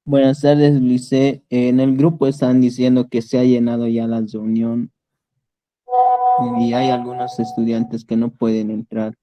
Buenas tardes, Lice. En el grupo están diciendo que se ha llenado ya la reunión y hay algunos estudiantes que no pueden entrar.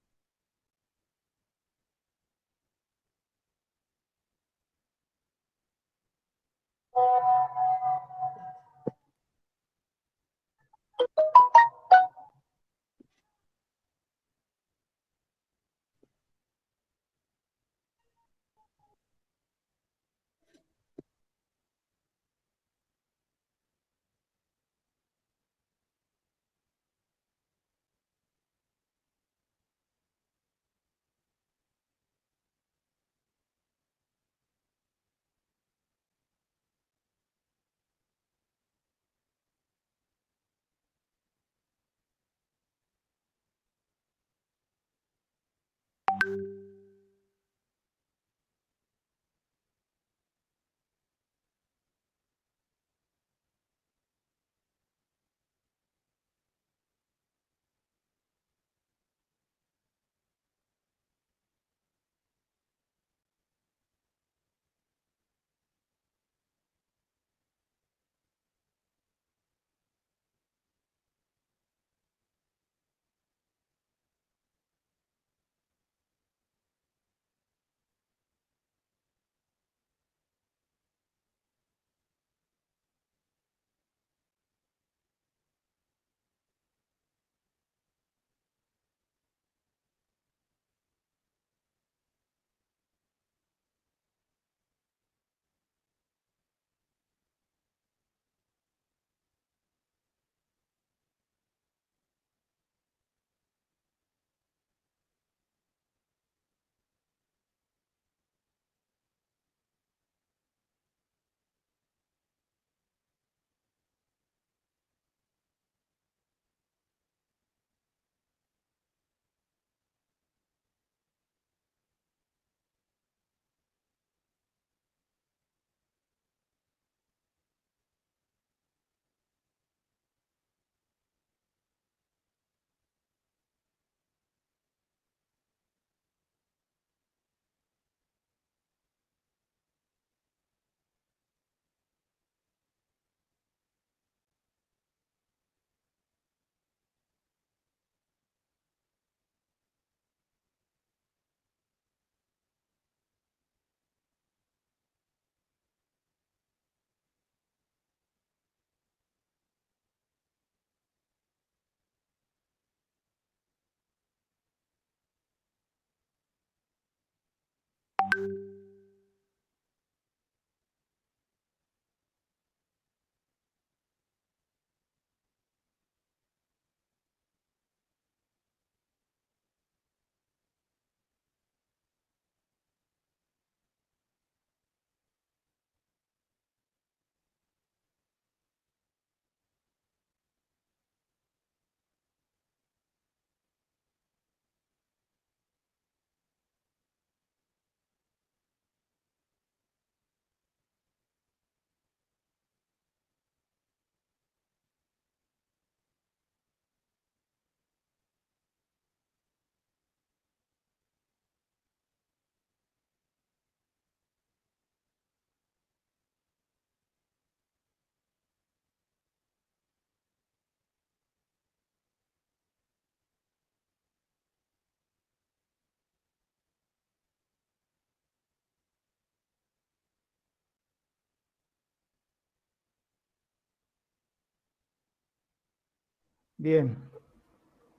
Bien,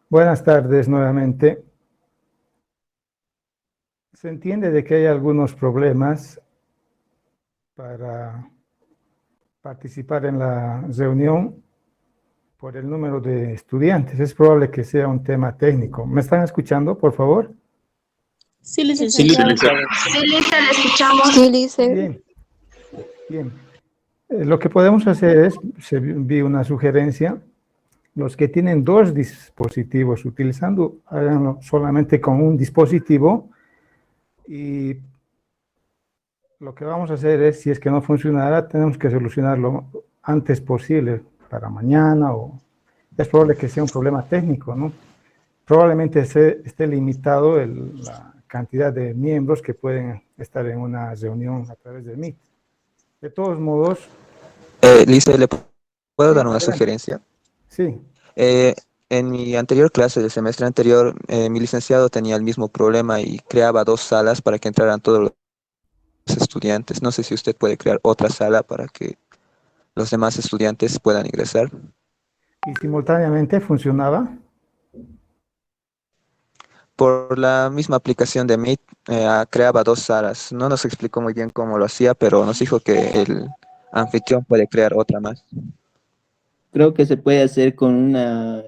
buenas tardes nuevamente. Se entiende de que hay algunos problemas para participar en la reunión por el número de estudiantes. Es probable que sea un tema técnico. ¿Me están escuchando, por favor? Sí, Sí, licenciado. licenciado. Sí, Lisa, le escuchamos. Sí, Lice. Bien, bien. Lo que podemos hacer es, se vi una sugerencia, los que tienen dos dispositivos utilizando, háganlo solamente con un dispositivo y lo que vamos a hacer es, si es que no funcionará, tenemos que solucionarlo antes posible, para mañana, o es probable que sea un problema técnico, ¿no? Probablemente esté limitado la cantidad de miembros que pueden estar en una reunión a través de Meet. De todos modos, Lice, ¿le puedo sí, dar una adelante. sugerencia? Sí, En mi anterior clase del semestre anterior, mi licenciado tenía el mismo problema y creaba dos salas para que entraran todos los estudiantes. No sé si usted puede crear otra sala para que los demás estudiantes puedan ingresar. y simultáneamente funcionaba. Por la misma aplicación de Meet, creaba dos salas. No nos explicó muy bien cómo lo hacía, pero nos dijo que el anfitrión puede crear otra más. Creo que se puede hacer con una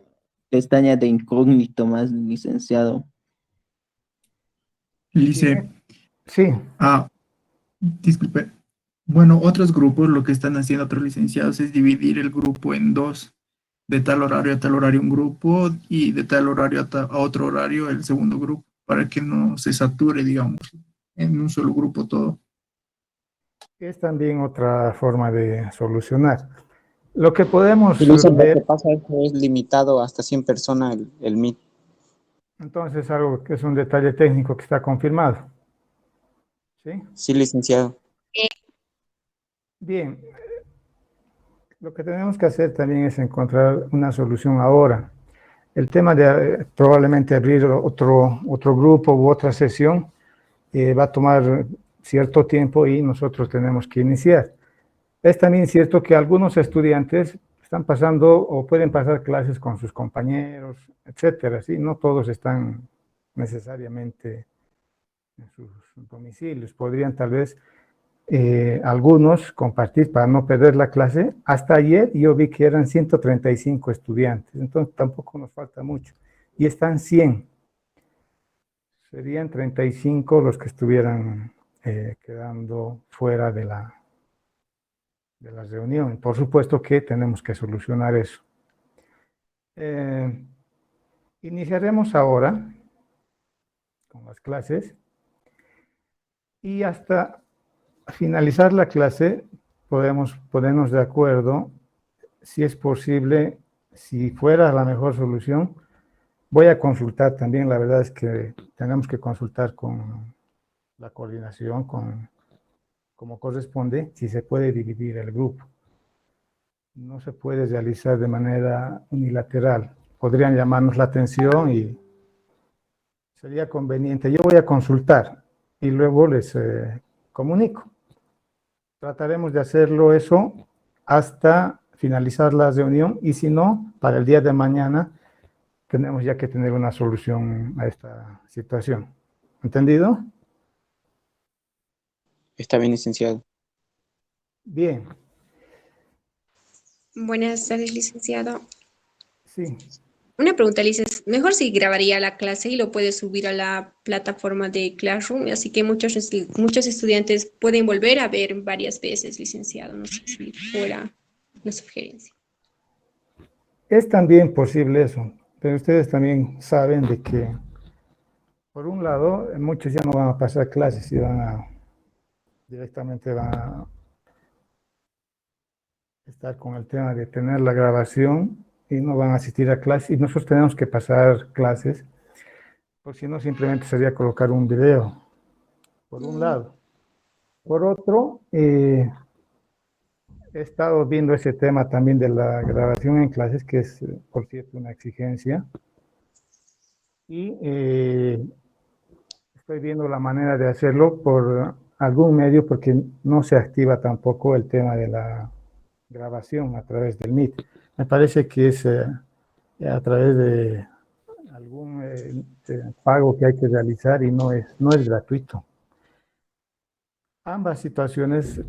pestaña de incógnito más, licenciado. Bien, Lice, sí, ah, disculpe. Bueno, otros grupos lo que están haciendo otros licenciados es dividir el grupo en dos. De tal horario a tal horario un grupo y de tal horario a otro horario el segundo grupo, para que no se sature, digamos, en un solo grupo todo. es también otra forma de solucionar. Lo que podemos Luisa, lo que ver, pasa es que es limitado hasta 100 personas el Meet. entonces, algo que es un detalle técnico que está confirmado. ¿Sí? Sí, licenciado. Bien, lo que tenemos que hacer también es encontrar una solución ahora. El tema de probablemente abrir otro grupo u otra sesión va a tomar cierto tiempo y nosotros tenemos que iniciar. Es también cierto que algunos estudiantes están pasando o pueden pasar clases con sus compañeros, etcétera, ¿sí? No todos están necesariamente en sus domicilios. Podrían tal vez algunos compartir para no perder la clase. Hasta ayer yo vi que eran 135 estudiantes, entonces tampoco nos falta mucho. Y están 100. Serían 35 los que estuvieran quedando fuera de la reunión. Por supuesto que tenemos que solucionar eso. Iniciaremos ahora con las clases y hasta finalizar la clase podemos ponernos de acuerdo si es posible, si fuera la mejor solución. Voy a consultar también, la verdad es que tenemos que consultar con la coordinación, como corresponde, si se puede dividir el grupo. No se puede realizar de manera unilateral. Podrían llamarnos la atención y sería conveniente. Yo voy a consultar y luego les comunico. Trataremos de hacerlo eso hasta finalizar la reunión y si no, para el día de mañana tenemos ya que tener una solución a esta situación. ¿Entendido? Está bien, licenciado. Bien, Buenas tardes, licenciado. sí. Una pregunta, licenciado. Mejor si grabaría la clase y lo puede subir a la plataforma de Classroom, así que muchos estudiantes pueden volver a ver varias veces, licenciado. No sé si fuera una sugerencia. Es también posible eso, pero ustedes también saben de que, por un lado, muchos ya no van a pasar clases y directamente van a estar con el tema de tener la grabación y no van a asistir a clases y nosotros tenemos que pasar clases, porque si no simplemente sería colocar un video, por un lado. Por otro, he estado viendo ese tema también de la grabación en clases, que es, por cierto, una exigencia, y estoy viendo la manera de hacerlo por algún medio, porque no se activa tampoco el tema de la grabación a través del Meet. Me parece que es a través de algún pago que hay que realizar y no es gratuito. Ambas situaciones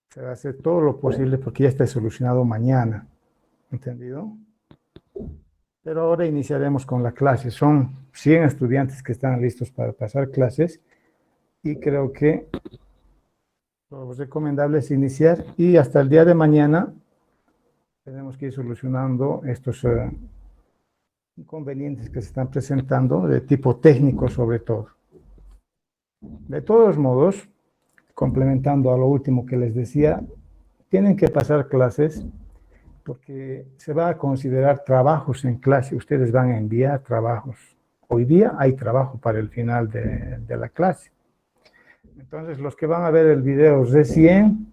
se va a hacer todo lo posible porque ya está solucionado mañana, ¿entendido? Pero ahora iniciaremos con la clase. Son 100 estudiantes que están listos para pasar clases y creo que lo recomendable es iniciar y hasta el día de mañana tenemos que ir solucionando estos inconvenientes que se están presentando de tipo técnico sobre todo. De todos modos, complementando a lo último que les decía, tienen que pasar clases porque se va a considerar trabajos en clase. Ustedes van a enviar trabajos. Hoy día hay trabajo para el final de la clase. Entonces, los que van a ver el video recién,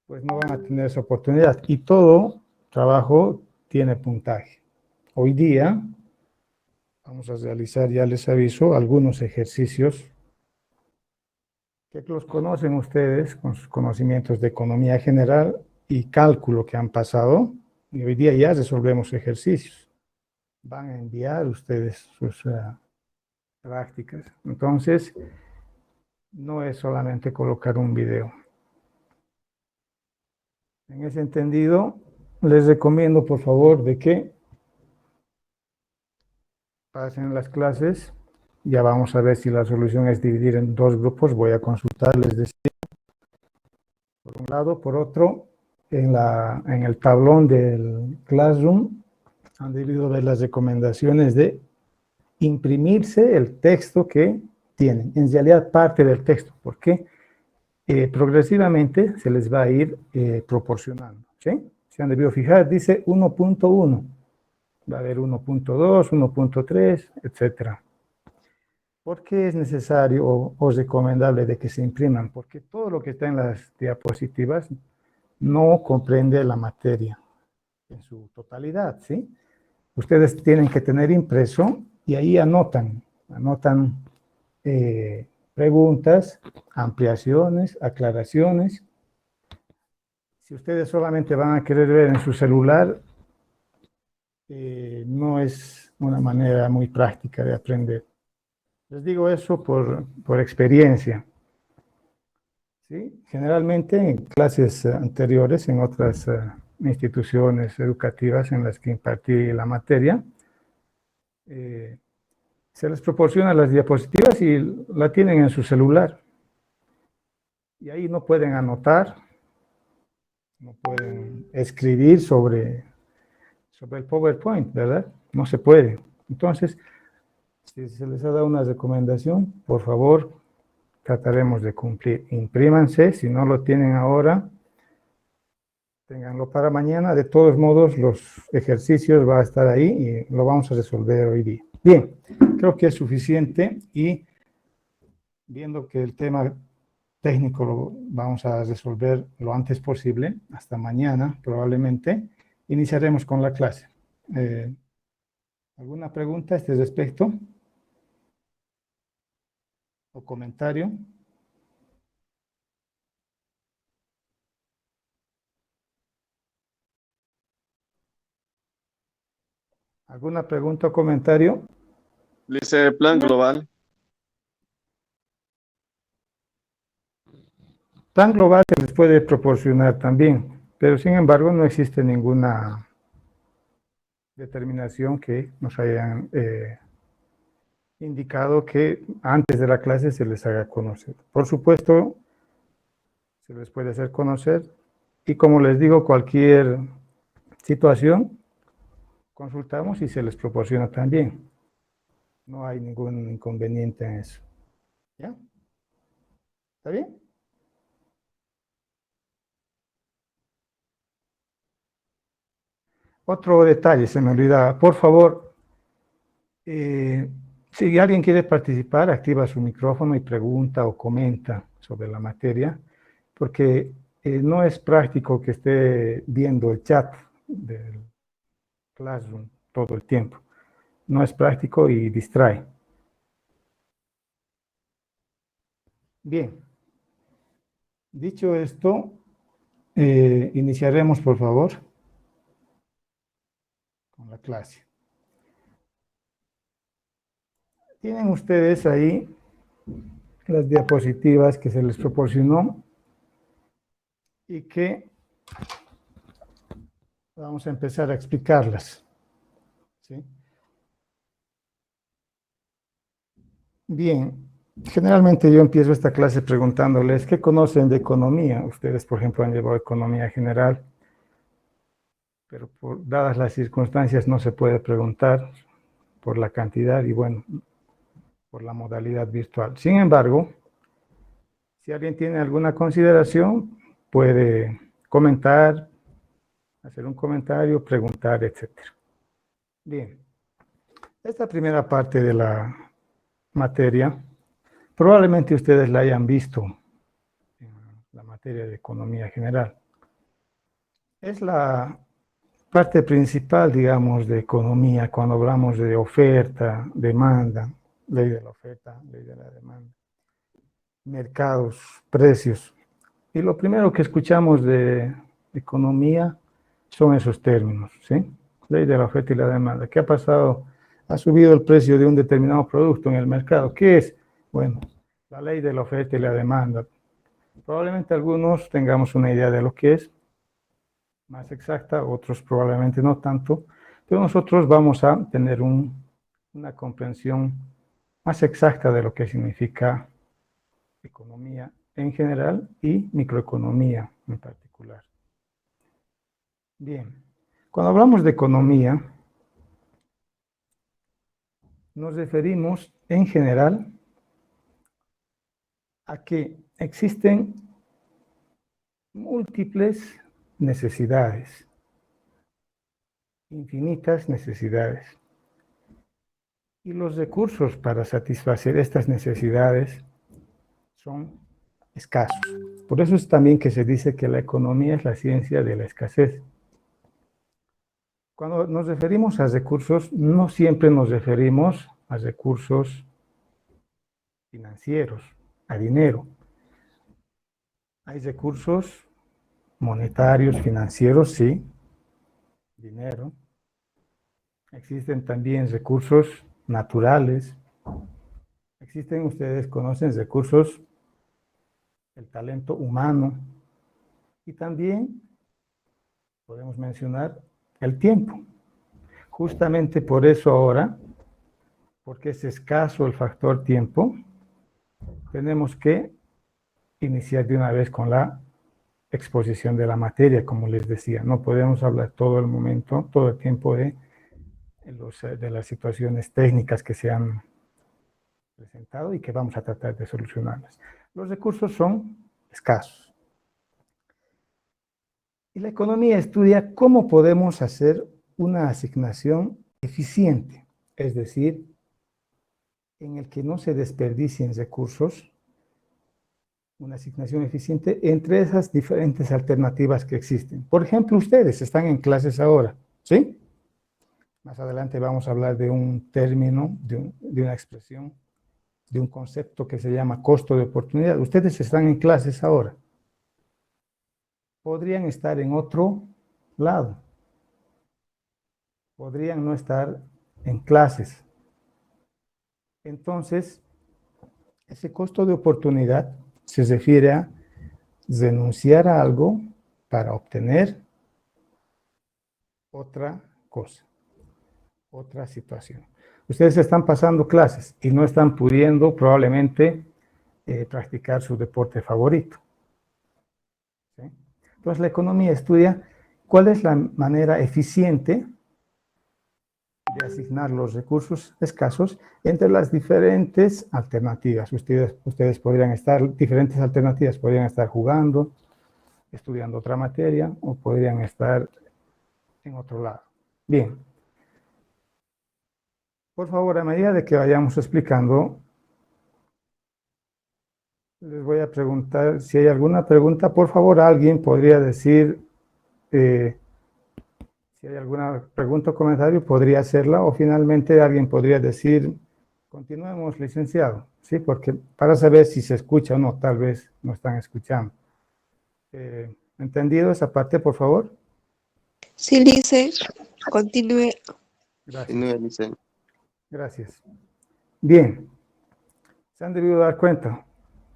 pues no van a tener esa oportunidad. Y todo trabajo tiene puntaje. Hoy día vamos a realizar, ya les aviso, algunos ejercicios que los conocen ustedes con sus conocimientos de economía general y cálculo que han pasado. Y hoy día ya resolvemos ejercicios. Van a enviar ustedes sus prácticas. Entonces, no es solamente colocar un video. En ese entendido, les recomiendo, por favor, de que pasen las clases. Ya vamos a ver si la solución es dividir en dos grupos. Voy a consultar, les decía, por un lado. Por otro, en el tablón del Classroom han debido ver las recomendaciones de imprimirse el texto que tienen. En realidad, parte del texto, porque progresivamente se les va a ir proporcionando. ¿Sí? Se han debido fijar, dice 1.1. Va a haber 1.2, 1.3, etcétera. ¿Por qué es necesario o recomendable de que se impriman? Porque todo lo que está en las diapositivas no comprende la materia en su totalidad, ¿sí? Ustedes tienen que tener impreso y ahí anotan preguntas, ampliaciones, aclaraciones. Si ustedes solamente van a querer ver en su celular, no es una manera muy práctica de aprender. Les digo eso por experiencia. ¿Sí? Generalmente en clases anteriores, en otras instituciones educativas en las que impartí la materia, se les proporciona las diapositivas y la tienen en su celular. Y ahí no pueden anotar, no pueden escribir sobre el PowerPoint, ¿verdad? No se puede. Entonces, si se les ha dado una recomendación, por favor, trataremos de cumplir. Imprímanse, si no lo tienen ahora, ténganlo para mañana. De todos modos, los ejercicios van a estar ahí y lo vamos a resolver hoy día. Bien, creo que es suficiente y viendo que el tema técnico lo vamos a resolver lo antes posible, hasta mañana probablemente, iniciaremos con la clase. ¿Alguna pregunta a este respecto? ¿O comentario? ¿Alguna pregunta o comentario? Dice plan global. Plan global se les puede proporcionar también, pero sin embargo no existe ninguna determinación que nos hayan indicado que antes de la clase se les haga conocer. Por supuesto, se les puede hacer conocer y como les digo, cualquier situación, consultamos y se les proporciona también. No hay ningún inconveniente en eso. ¿Ya? ¿Está bien? Otro detalle, se me olvidaba. Por favor, si alguien quiere participar, activa su micrófono y pregunta o comenta sobre la materia, porque no es práctico que esté viendo el chat del Classroom todo el tiempo. No es práctico y distrae. Bien. Dicho esto, iniciaremos, por favor, con la clase. Tienen ustedes ahí las diapositivas que se les proporcionó y que vamos a empezar a explicarlas. ¿Sí? Bien, generalmente yo empiezo esta clase preguntándoles qué conocen de economía. Ustedes, por ejemplo, han llevado economía general, pero dadas las circunstancias no se puede preguntar por la cantidad y bueno, por la modalidad virtual. Sin embargo, si alguien tiene alguna consideración, puede comentar, hacer un comentario, preguntar, etc. Bien, esta primera parte de la materia Probablemente ustedes la hayan visto en la materia de economía general. Es la parte principal, digamos, de economía cuando hablamos de oferta, demanda, ley de la oferta, ley de la demanda, mercados, precios. Y lo primero que escuchamos de economía son esos términos, ¿sí? Ley de la oferta y la demanda. ¿Qué ha pasado? Ha subido el precio de un determinado producto en el mercado. ¿Qué es? Bueno, la ley de la oferta y la demanda. Probablemente algunos tengamos una idea de lo que es, más exacta, otros probablemente no tanto, pero nosotros vamos a tener una comprensión más exacta de lo que significa economía en general y microeconomía en particular. Bien, cuando hablamos de economía, nos referimos en general a que existen múltiples necesidades, infinitas necesidades. Y los recursos para satisfacer estas necesidades son escasos. Por eso es también que se dice que la economía es la ciencia de la escasez. Cuando nos referimos a recursos, no siempre nos referimos a recursos financieros, a dinero. Hay recursos monetarios, financieros, sí, dinero. Existen también recursos naturales. Existen, ustedes conocen, recursos, el talento humano. Y también podemos mencionar el tiempo. Justamente por eso ahora, porque es escaso el factor tiempo, tenemos que iniciar de una vez con la exposición de la materia, como les decía. No podemos hablar todo el momento, todo el tiempo de las situaciones técnicas que se han presentado y que vamos a tratar de solucionarlas. Los recursos son escasos. Y la economía estudia cómo podemos hacer una asignación eficiente, es decir, en el que no se desperdicien recursos, una asignación eficiente entre esas diferentes alternativas que existen. Por ejemplo, ustedes están en clases ahora, ¿sí? Más adelante vamos a hablar de un término, de una expresión, de un concepto que se llama costo de oportunidad. Ustedes están en clases ahora. Podrían estar en otro lado. Podrían no estar en clases. Entonces, ese costo de oportunidad se refiere a renunciar a algo para obtener otra cosa, otra situación. Ustedes están pasando clases y no están pudiendo probablemente practicar su deporte favorito. ¿Sí? Entonces la economía estudia cuál es la manera eficiente de asignar los recursos escasos entre las diferentes alternativas. Ustedes podrían estar, diferentes alternativas, podrían estar jugando, estudiando otra materia o podrían estar en otro lado. Bien. Por favor, a medida de que vayamos explicando, les voy a preguntar si hay alguna pregunta. Por favor, alguien podría decir, si hay alguna pregunta o comentario, podría hacerla, o finalmente alguien podría decir, continuemos, licenciado, ¿sí? Porque para saber si se escucha o no, tal vez no están escuchando. ¿Entendido esa parte, por favor? Sí, lice, continúe. Gracias. Gracias. Bien, se han debido dar cuenta.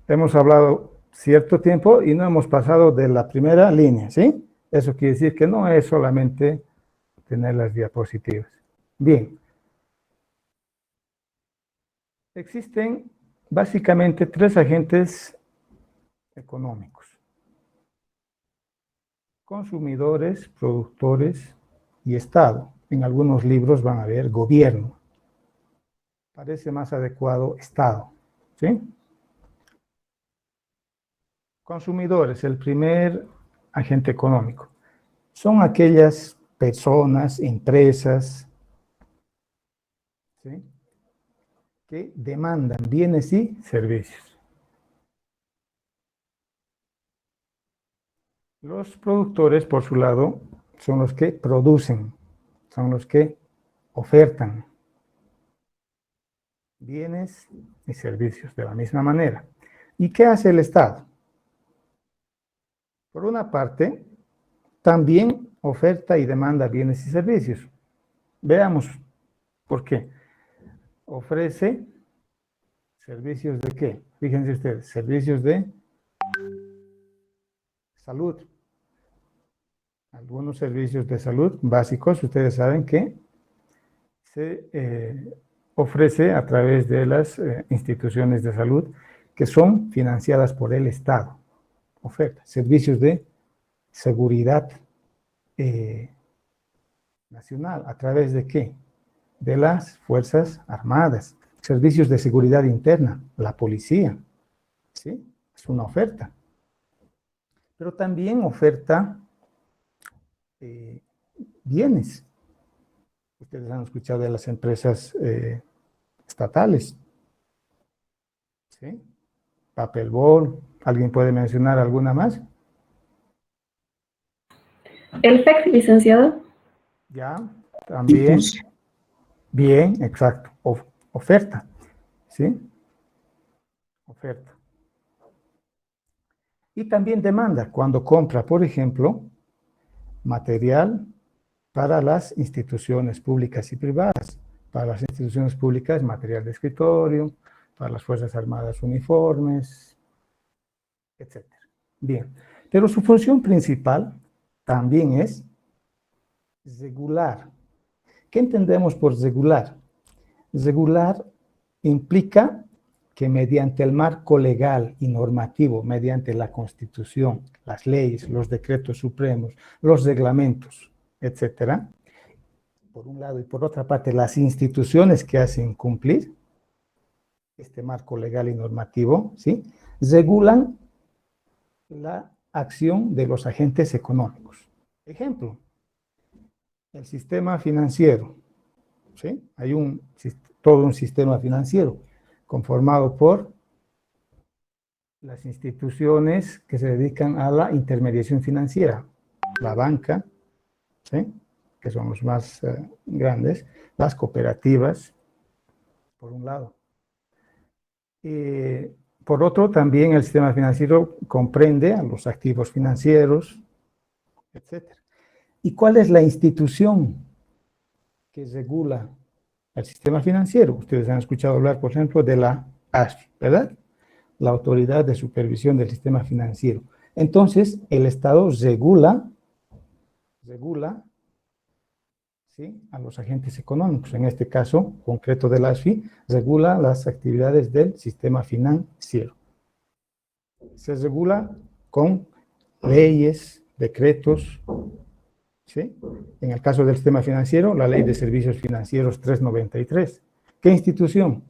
Hemos hablado cierto tiempo y no hemos pasado de la primera línea, ¿sí? Eso quiere decir que no es solamente tener las diapositivas. Bien. Existen básicamente tres agentes económicos: consumidores, productores y Estado. En algunos libros van a ver gobierno. Parece más adecuado Estado, ¿sí? Consumidores, el primer agente económico. Son aquellas personas, empresas, ¿sí?, que demandan bienes y servicios. Los productores, por su lado, son los que producen, son los que ofertan bienes y servicios de la misma manera. ¿Y qué hace el Estado? Por una parte, también oferta y demanda bienes y servicios. Veamos por qué. Ofrece servicios de qué? Fíjense ustedes, servicios de salud. Algunos servicios de salud básicos, ustedes saben que se ofrece a través de las instituciones de salud que son financiadas por el Estado. Oferta, servicios de seguridad nacional. ¿A través de qué? De las Fuerzas Armadas. Servicios de seguridad interna, la policía. ¿Sí? Es una oferta. Pero también oferta bienes. Ustedes han escuchado de las empresas estatales. ¿Sí? Papelbol. ¿Alguien puede mencionar alguna más? El FEC, licenciado. Ya, también. Bien, exacto. Oferta. ¿Sí? Oferta. Y también demanda, cuando compra, por ejemplo, material para las instituciones públicas y privadas. Para las instituciones públicas, material de escritorio, para las Fuerzas Armadas, uniformes, etc. Bien, pero su función principal también es regular. ¿Qué entendemos por regular? Regular implica que mediante el marco legal y normativo, mediante la Constitución, las leyes, los decretos supremos, los reglamentos, etcétera, por un lado, y por otra parte, las instituciones que hacen cumplir este marco legal y normativo, ¿sí?, regulan la acción de los agentes económicos. Ejemplo, el sistema financiero, ¿sí? Hay todo un sistema financiero conformado por las instituciones que se dedican a la intermediación financiera, la banca, ¿sí?, que son los más grandes, las cooperativas, por un lado. Por otro, también el sistema financiero comprende a los activos financieros, etc. ¿Y cuál es la institución que regula el sistema financiero? Ustedes han escuchado hablar, por ejemplo, de la ASFI, ¿verdad? La Autoridad de Supervisión del Sistema Financiero. Entonces, el Estado regula, ¿sí?, a los agentes económicos. En este caso concreto de la ASFI, regula las actividades del sistema financiero. Se regula con leyes, decretos, ¿sí? En el caso del sistema financiero, la Ley de Servicios Financieros 393. ¿Qué institución?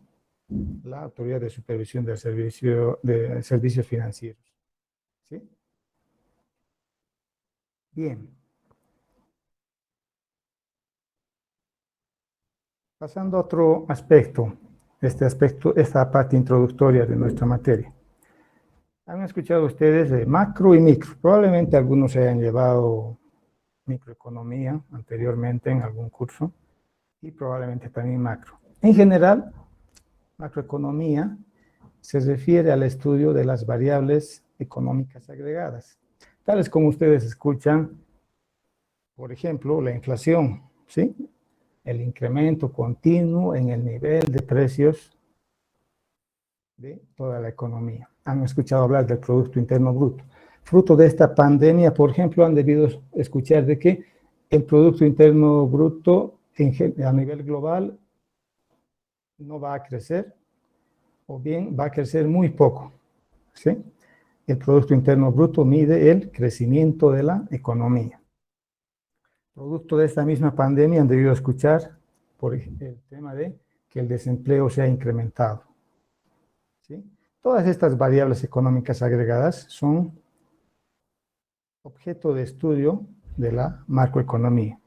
La Autoridad de Supervisión de Servicios Financieros. ¿Sí? Bien. Pasando a otro aspecto, esta parte introductoria de nuestra materia. Han escuchado ustedes de macro y micro. Probablemente algunos se hayan llevado microeconomía anteriormente en algún curso y probablemente también macro. En general, macroeconomía se refiere al estudio de las variables económicas agregadas, tales como ustedes escuchan, por ejemplo, la inflación, ¿sí?, el incremento continuo en el nivel de precios de toda la economía. Han escuchado hablar del Producto Interno Bruto. Fruto de esta pandemia, por ejemplo, han debido escuchar de que el Producto Interno Bruto a nivel global no va a crecer, o bien va a crecer muy poco, ¿sí? El Producto Interno Bruto mide el crecimiento de la economía. Producto de esta misma pandemia han debido escuchar por el tema de que el desempleo se ha incrementado, ¿sí? Todas estas variables económicas agregadas son objeto de estudio de la macroeconomía.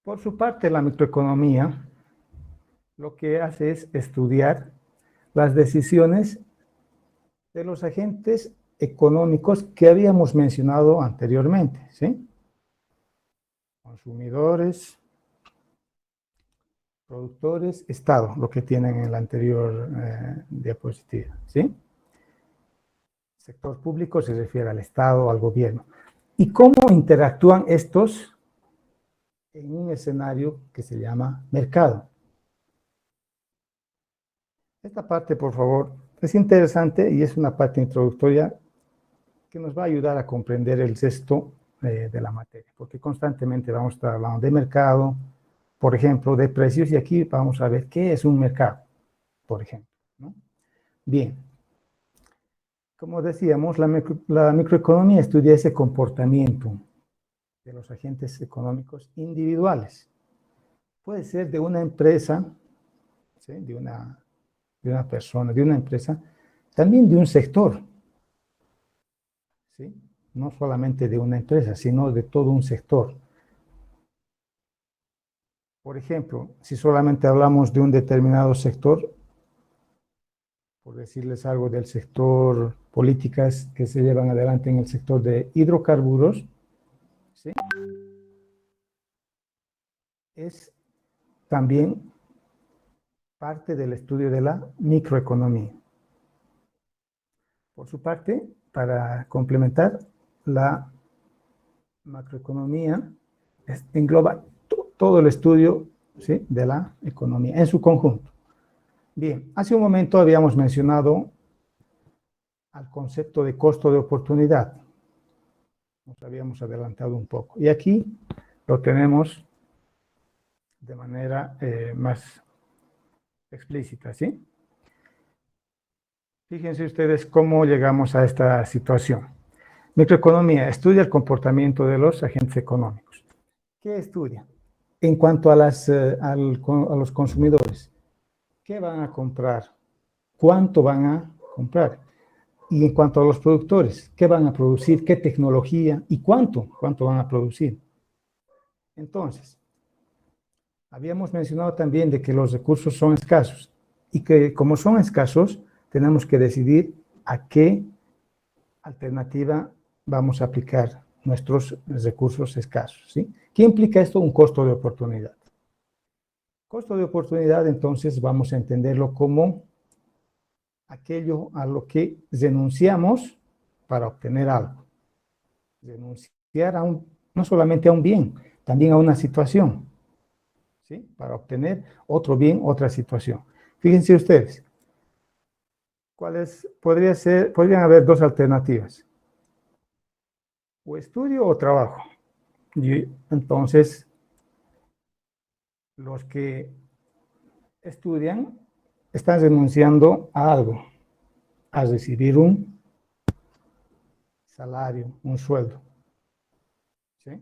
Por su parte, la microeconomía lo que hace es estudiar las decisiones de los agentes económicos que habíamos mencionado anteriormente, ¿sí? Consumidores, productores, Estado, lo que tienen en la anterior diapositiva, ¿sí? Sector público se refiere al Estado, al gobierno. ¿Y cómo interactúan estos en un escenario que se llama mercado? Esta parte, por favor, es interesante y es una parte introductoria que nos va a ayudar a comprender el resto de la materia, porque constantemente vamos a estar hablando de mercado, por ejemplo, de precios, y aquí vamos a ver qué es un mercado, por ejemplo, ¿no? Bien, como decíamos, la microeconomía estudia ese comportamiento de los agentes económicos individuales. Puede ser de una empresa, ¿sí? de una persona, de una empresa, también de un sector, ¿sí? No solamente de una empresa, sino de todo un sector. Por ejemplo, si solamente hablamos de un determinado sector, por decirles algo del sector políticas que se llevan adelante en el sector de hidrocarburos, ¿sí? Es también parte del estudio de la microeconomía. Por su parte, para complementar, la macroeconomía engloba todo el estudio, ¿sí? de la economía en su conjunto. Bien, hace un momento habíamos mencionado al concepto de costo de oportunidad. Nos habíamos adelantado un poco. Y aquí lo tenemos de manera más explícita, ¿sí? Fíjense ustedes cómo llegamos a esta situación. Microeconomía estudia el comportamiento de los agentes económicos. ¿Qué estudia? En cuanto a los consumidores, ¿qué van a comprar? ¿Cuánto van a comprar? Y en cuanto a los productores, ¿qué van a producir? ¿Qué tecnología? ¿Y cuánto van a producir? Entonces, habíamos mencionado también de que los recursos son escasos y que como son escasos, tenemos que decidir a qué alternativa vamos a aplicar nuestros recursos escasos, ¿sí? ¿Qué implica esto? Un costo de oportunidad. Costo de oportunidad, entonces, vamos a entenderlo como aquello a lo que renunciamos para obtener algo. Renunciar no solamente a un bien, también a una situación, ¿sí? Para obtener otro bien, otra situación. Fíjense ustedes, podrían haber dos alternativas, o estudio o trabajo. Y entonces, los que estudian están renunciando a algo, a recibir un salario, un sueldo, ¿sí?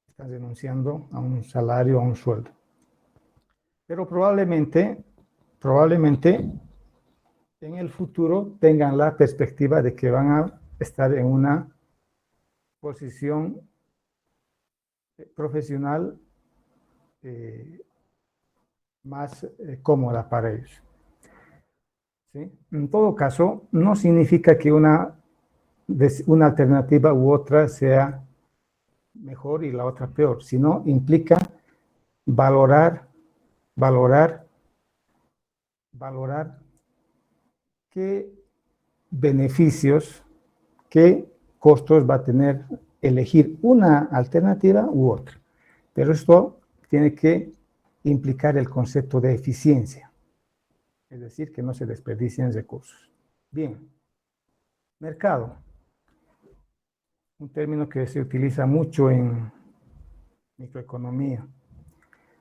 Están renunciando a un salario, a un sueldo. Pero probablemente en el futuro tengan la perspectiva de que van a estar en una posición profesional más cómoda para ellos, ¿sí? En todo caso, no significa que una alternativa u otra sea mejor y la otra peor, sino implica valorar qué beneficios, qué costos va a tener elegir una alternativa u otra. Pero esto tiene que implicar el concepto de eficiencia, es decir, que no se desperdicien recursos. Bien, mercado, un término que se utiliza mucho en microeconomía.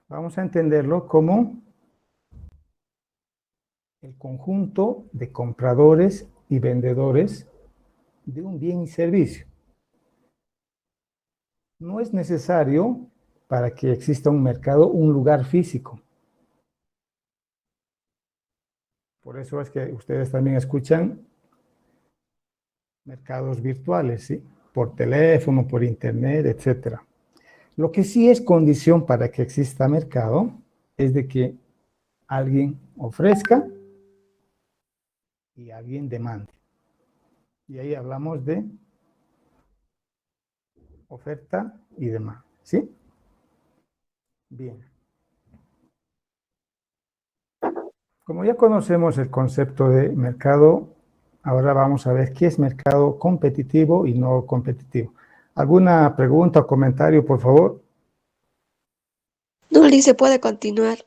Vamos a entenderlo como el conjunto de compradores y vendedores de un bien y servicio. No es necesario para que exista un mercado un lugar físico. Por eso es que ustedes también escuchan mercados virtuales, ¿sí? Por teléfono, por internet, etc. Lo que sí es condición para que exista mercado es de que alguien ofrezca y alguien demande. Y ahí hablamos de oferta y demanda, ¿sí? Bien. Como ya conocemos el concepto de mercado, ahora vamos a ver qué es mercado competitivo y no competitivo. ¿Alguna pregunta o comentario, por favor? No, Lice, puede continuar.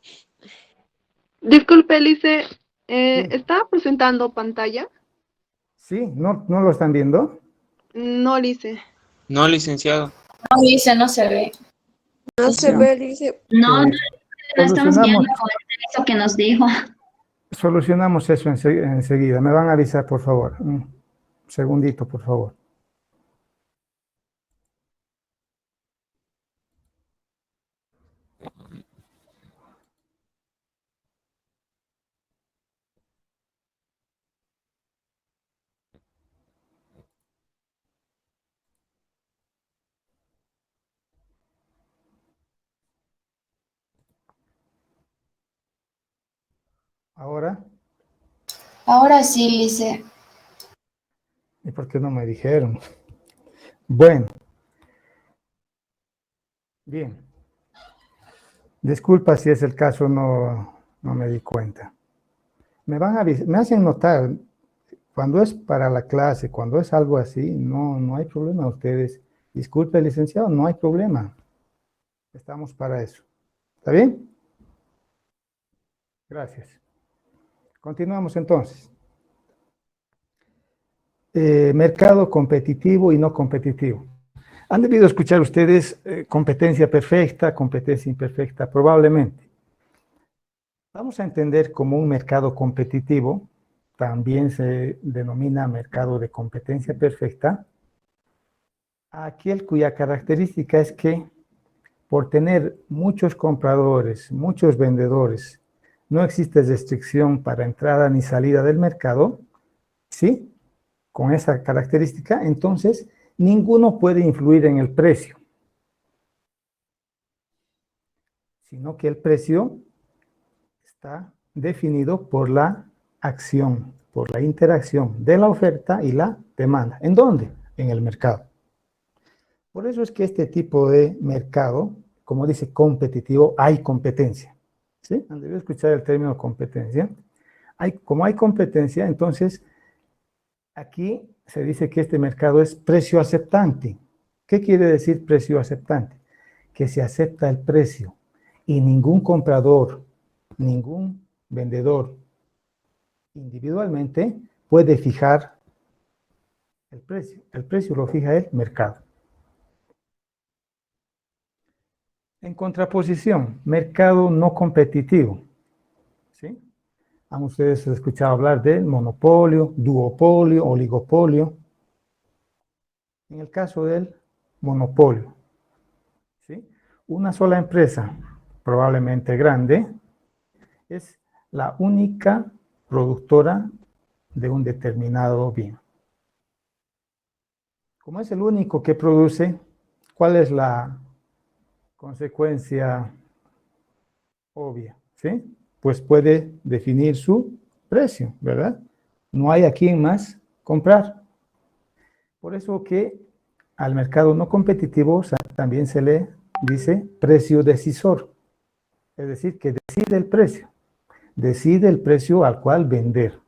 Disculpe, Lice, Sí, ¿estaba presentando pantalla? sí, ¿no lo están viendo? No, Lice. No, licenciado. No, dice, no se ve. No se Ya. ve, Lice. No, no, no estamos Solucionamos, viendo con el texto que nos dijo. solucionamos eso enseguida. Me van a avisar, por favor. Un segundito, por favor. Ahora, Ahora sí, Lice. ¿y por qué no me dijeron? Bueno, bien. Disculpa si es el caso, no me di cuenta. Me hacen notar, cuando es para la clase, cuando es algo así, no hay problema. Ustedes, disculpe, licenciado, no hay problema. Estamos para eso. ¿Está bien? Gracias. Continuamos entonces. Mercado competitivo y no competitivo. ¿Han debido escuchar ustedes competencia perfecta, competencia imperfecta? Probablemente. Vamos a entender como un mercado competitivo, también se denomina mercado de competencia perfecta, aquel cuya característica es que por tener muchos compradores, muchos vendedores, no existe restricción para entrada ni salida del mercado, ¿sí? Con esa característica, entonces ninguno puede influir en el precio, sino que el precio está definido por la acción, por la interacción de la oferta y la demanda. ¿En dónde? En el mercado. Por eso es que este tipo de mercado, como dice competitivo, hay competencia. ¿Sí? Han debido escuchar el término competencia. Como hay competencia, entonces aquí se dice que este mercado es precio aceptante. ¿Qué quiere decir precio aceptante? Que se acepta el precio y ningún comprador, ningún vendedor individualmente puede fijar el precio. El precio lo fija el mercado. En contraposición, mercado no competitivo. ¿Sí? Han ustedes escuchado hablar de monopolio, duopolio, oligopolio. En el caso del monopolio, ¿sí? Una sola empresa, probablemente grande, es la única productora de un determinado bien. Como es el único que produce, ¿cuál es la consecuencia obvia? ¿Sí? Pues puede definir su precio, ¿verdad? No hay a quien más comprar. Por eso que al mercado no competitivo también se le dice precio decisor. Es decir, que decide el precio al cual vender.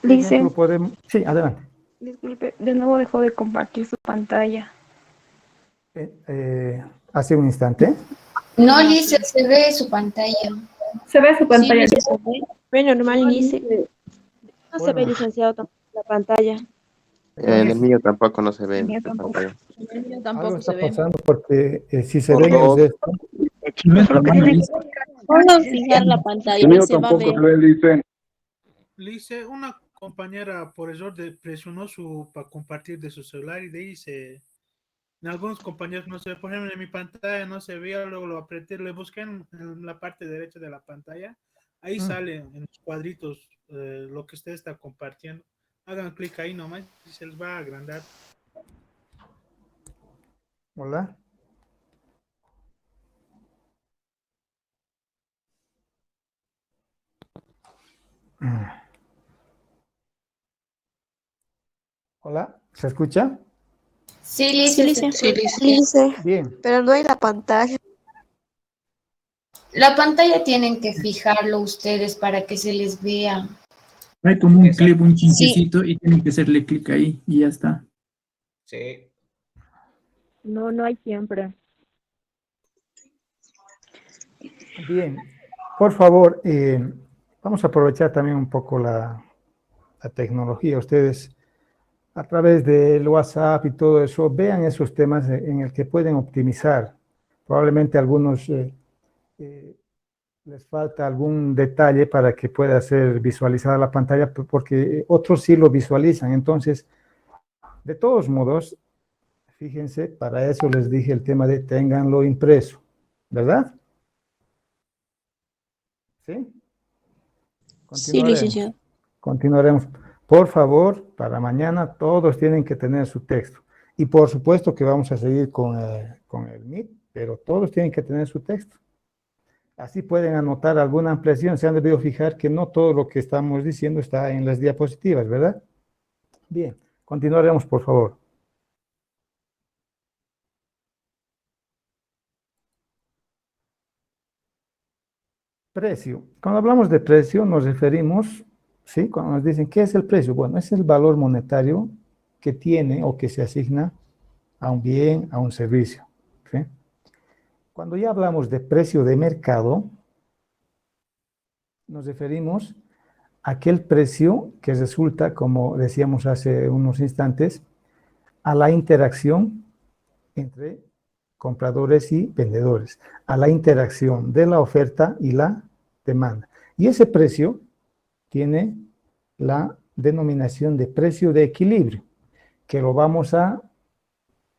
¿Qué ejemplo Lice, podemos? Sí, adelante. disculpe, de nuevo dejó de compartir su pantalla. Hace un instante. No, Lice, se ve su pantalla. Se ve su Sí, pantalla. Lice, se ve. Ve normal, Lice. No se ve, Bueno, licenciado, tampoco la pantalla. en En el ese, mío tampoco no se ve El en mío la tampoco. pantalla. El mío algo tampoco está se ve. pasando porque si se Por ven es dos. esto. Puedo fijar la pantalla, ahí se va a ver. Le hice una compañera por error presionó para compartir de su celular y de ahí en algunos compañeros no se ve, por ejemplo en mi pantalla no se veía, luego lo apreté, le busqué en la parte derecha de la pantalla, ahí sale en los cuadritos lo que usted está compartiendo. Hagan clic ahí nomás y se les va a agrandar. Hola. Hola, ¿se escucha? Sí, Sí, Lice, Lice. se escucha. Lice, Bien. pero no hay la pantalla. La pantalla tienen que fijarlo ustedes para que se les vea. Hay como un clip, un Sí, chinchecito y tienen que hacerle clic ahí y ya está. Sí. No, no hay siempre. Bien. Por favor, vamos a aprovechar también un poco la tecnología. Ustedes, a través del WhatsApp y todo eso, vean esos temas en el que pueden optimizar. Probablemente algunos les falta algún detalle para que pueda ser visualizada la pantalla, porque otros sí lo visualizan. Entonces, de todos modos, fíjense, para eso les dije el tema de ténganlo impreso, ¿verdad? ¿Sí? Sí, licenciado. Continuaremos. Por favor, para mañana todos tienen que tener su texto. Y por supuesto que vamos a seguir con el Meet, pero todos tienen que tener su texto. Así pueden anotar alguna ampliación. Se han debido fijar que no todo lo que estamos diciendo está en las diapositivas, ¿verdad? Bien, continuaremos, por favor. Precio. Cuando hablamos de precio nos referimos, ¿sí? Cuando nos dicen, ¿qué es el precio? Bueno, es el valor monetario que tiene o que se asigna a un bien, a un servicio. ¿Sí? Cuando ya hablamos de precio de mercado, nos referimos a aquel precio que resulta, como decíamos hace unos instantes, a la interacción entre compradores y vendedores, a la interacción de la oferta y la demanda. Y ese precio tiene la denominación de precio de equilibrio, que lo vamos a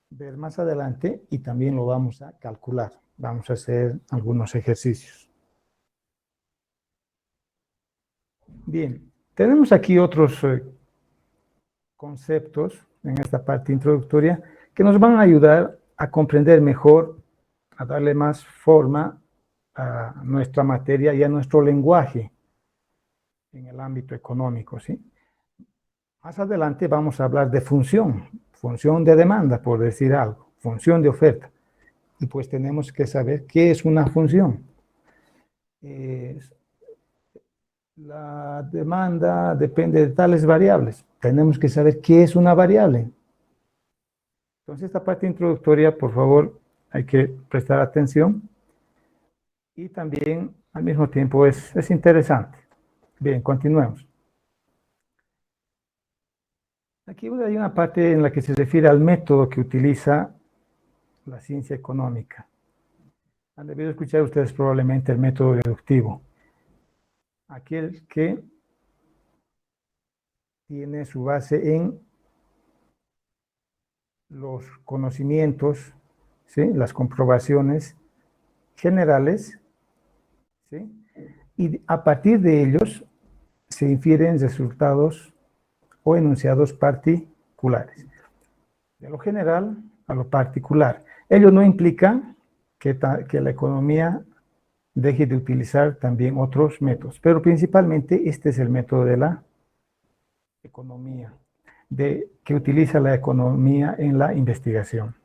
ver más adelante y también lo vamos a calcular. Vamos a hacer algunos ejercicios. Bien, tenemos aquí otros conceptos en esta parte introductoria que nos van a ayudar a comprender mejor, a darle más forma a nuestra materia y a nuestro lenguaje en el ámbito económico, ¿sí? Más adelante vamos a hablar de función de demanda, por decir algo, función de oferta. Y pues tenemos que saber qué es una función. La demanda depende de tales variables. Tenemos que saber qué es una variable. Entonces, esta parte introductoria, por favor, hay que prestar atención. Y también, al mismo tiempo, es interesante. Bien, continuemos. Aquí hay una parte en la que se refiere al método que utiliza la ciencia económica. Han debido escuchar ustedes probablemente el método deductivo. Aquel que tiene su base en los conocimientos, ¿sí? Las comprobaciones generales, ¿sí? Y a partir de ellos se infieren resultados o enunciados particulares. De lo general a lo particular. Ello no implica que la economía deje de utilizar también otros métodos, pero principalmente este es el método de la economía, que utiliza la economía en la investigación.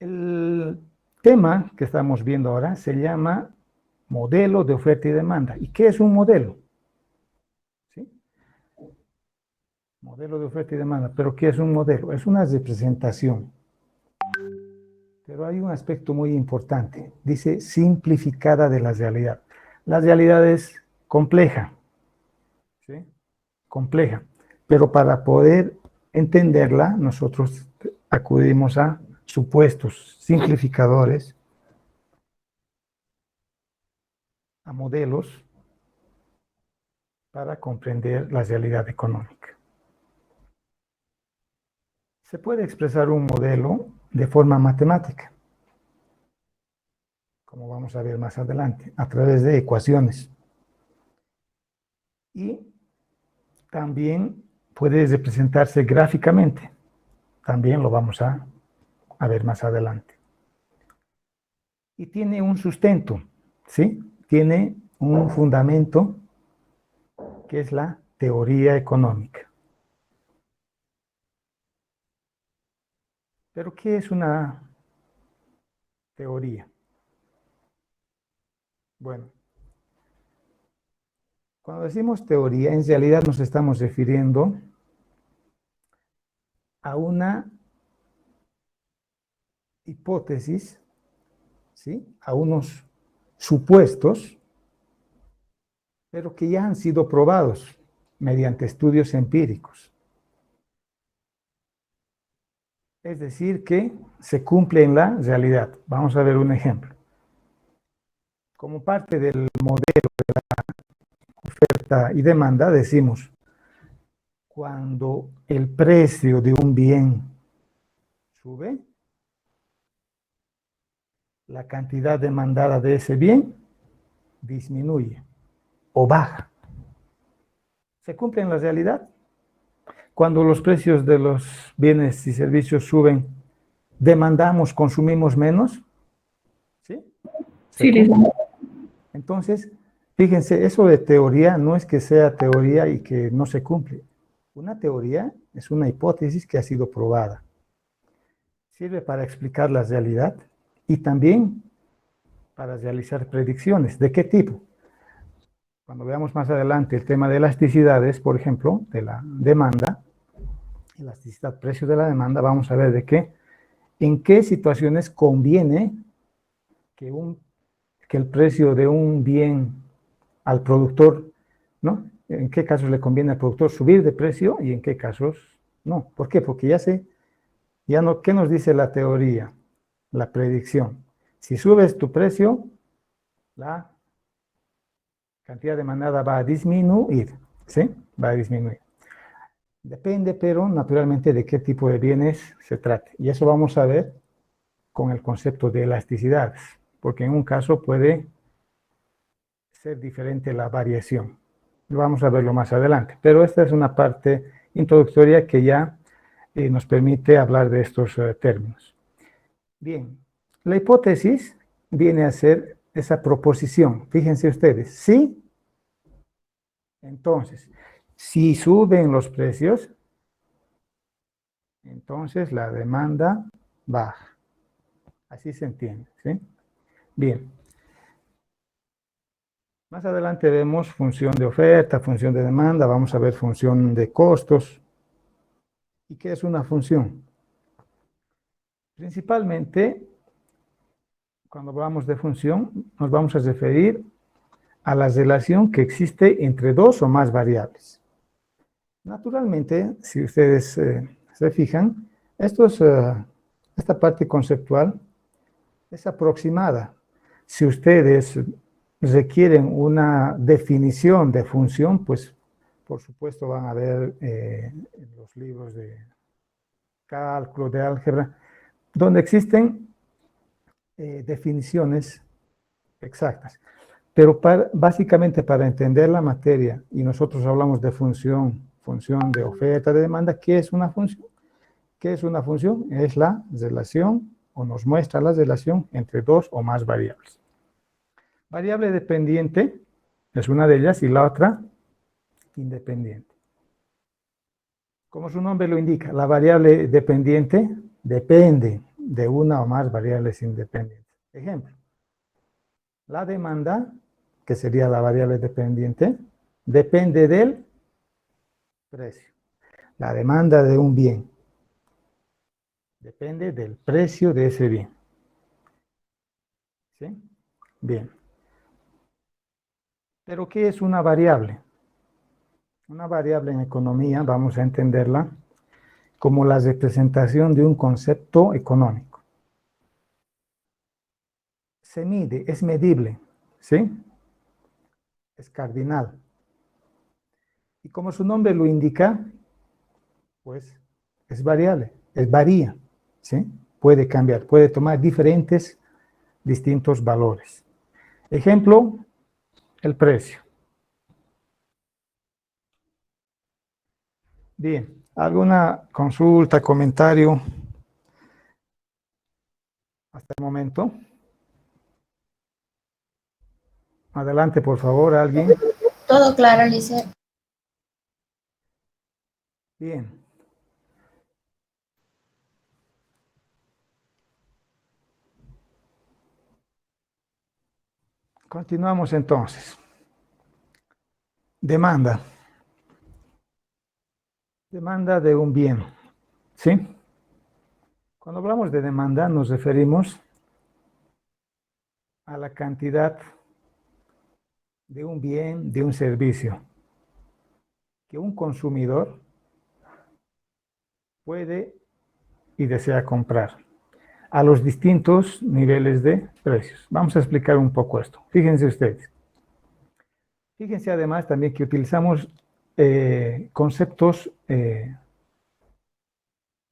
El tema que estamos viendo ahora se llama modelo de oferta y demanda. ¿Y qué es un modelo? ¿Sí? Modelo de oferta y demanda. ¿Pero qué es un modelo? Es una representación. Pero hay un aspecto muy importante. Dice simplificada de la realidad. La realidad es compleja. ¿Sí? Compleja. Pero para poder entenderla, nosotros acudimos a supuestos simplificadores, a modelos para comprender la realidad económica. Se puede expresar un modelo de forma matemática, como vamos a ver más adelante, a través de ecuaciones. Y también puede representarse gráficamente. también lo vamos a ver más adelante. Y tiene un sustento, ¿sí? Tiene un fundamento que es la teoría económica. ¿Pero qué es una teoría? Bueno, cuando decimos teoría, en realidad nos estamos refiriendo a una hipótesis, ¿sí? A unos supuestos, pero que ya han sido probados mediante estudios empíricos. Es decir, que se cumple en la realidad. Vamos a ver un ejemplo. Como parte del modelo de la oferta y demanda, decimos, cuando el precio de un bien sube, la cantidad demandada de ese bien disminuye o baja. ¿Se cumple en la realidad? Cuando los precios de los bienes y servicios suben, ¿demandamos, consumimos menos? ¿Sí? Sí, licenciado. Entonces, fíjense, eso de teoría no es que sea teoría y que no se cumple. Una teoría es una hipótesis que ha sido probada. Sirve para explicar la realidad y también para realizar predicciones. ¿De qué tipo? Cuando veamos más adelante el tema de elasticidades, por ejemplo, de la demanda, elasticidad, precio de la demanda, vamos a ver de qué, en qué situaciones conviene que el precio de un bien al productor, ¿no? En qué casos le conviene al productor subir de precio y en qué casos no. ¿Por qué? Porque ¿qué nos dice la teoría? La predicción. Si subes tu precio, la cantidad demandada va a disminuir, ¿sí? Va a disminuir. Depende, pero naturalmente, de qué tipo de bienes se trate. Y eso vamos a ver con el concepto de elasticidades, porque en un caso puede ser diferente la variación. Vamos a verlo más adelante, pero esta es una parte introductoria que ya nos permite hablar de estos términos. Bien, la hipótesis viene a ser esa proposición. Fíjense ustedes, ¿sí? Entonces, si suben los precios, entonces la demanda baja. Así se entiende, ¿sí? Bien. Más adelante vemos función de oferta, función de demanda, vamos a ver función de costos. ¿Y qué es una función? Principalmente, cuando hablamos de función, nos vamos a referir a la relación que existe entre dos o más variables. Naturalmente, si ustedes se fijan, esta parte conceptual es aproximada. Si ustedes requieren una definición de función, pues por supuesto van a ver en los libros de cálculo, de álgebra, donde existen definiciones exactas. Pero básicamente para entender la materia, y nosotros hablamos de función de oferta, de demanda, ¿qué es una función? ¿Qué es una función? Es la relación, o nos muestra la relación entre dos o más variables. Variable dependiente es una de ellas y la otra independiente. Como su nombre lo indica, la variable dependiente depende de una o más variables independientes. Ejemplo, la demanda, que sería la variable dependiente, depende del precio. La demanda de un bien depende del precio de ese bien. ¿Sí? Bien. ¿Pero qué es una variable? Una variable en economía, vamos a entenderla como la representación de un concepto económico. Se mide, es medible, ¿sí? Es cardinal. Y como su nombre lo indica, pues es variable, varía, ¿sí? Puede cambiar, puede tomar distintos valores. Ejemplo, el precio. Bien, ¿Alguna consulta, comentario hasta el momento? Adelante, por favor, alguien. Todo claro, Lice. Bien. Continuamos entonces. Demanda. Demanda de un bien. ¿Sí? Cuando hablamos de demanda nos referimos a la cantidad de un bien, de un servicio, que un consumidor puede y desea comprar a los distintos niveles de precios. Vamos a explicar un poco esto. Fíjense ustedes. Fíjense además también que utilizamos conceptos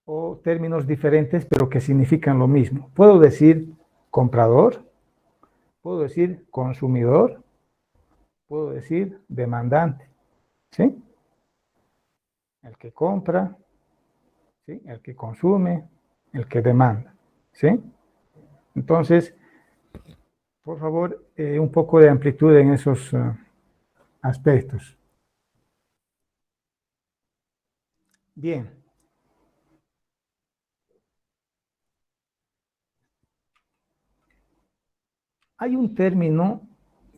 o términos diferentes, pero que significan lo mismo. Puedo decir comprador, puedo decir consumidor, puedo decir demandante, ¿sí? El que compra, ¿sí? El que consume, el que demanda, ¿sí? Entonces, por favor, un poco de amplitud en esos aspectos. Bien. Hay un término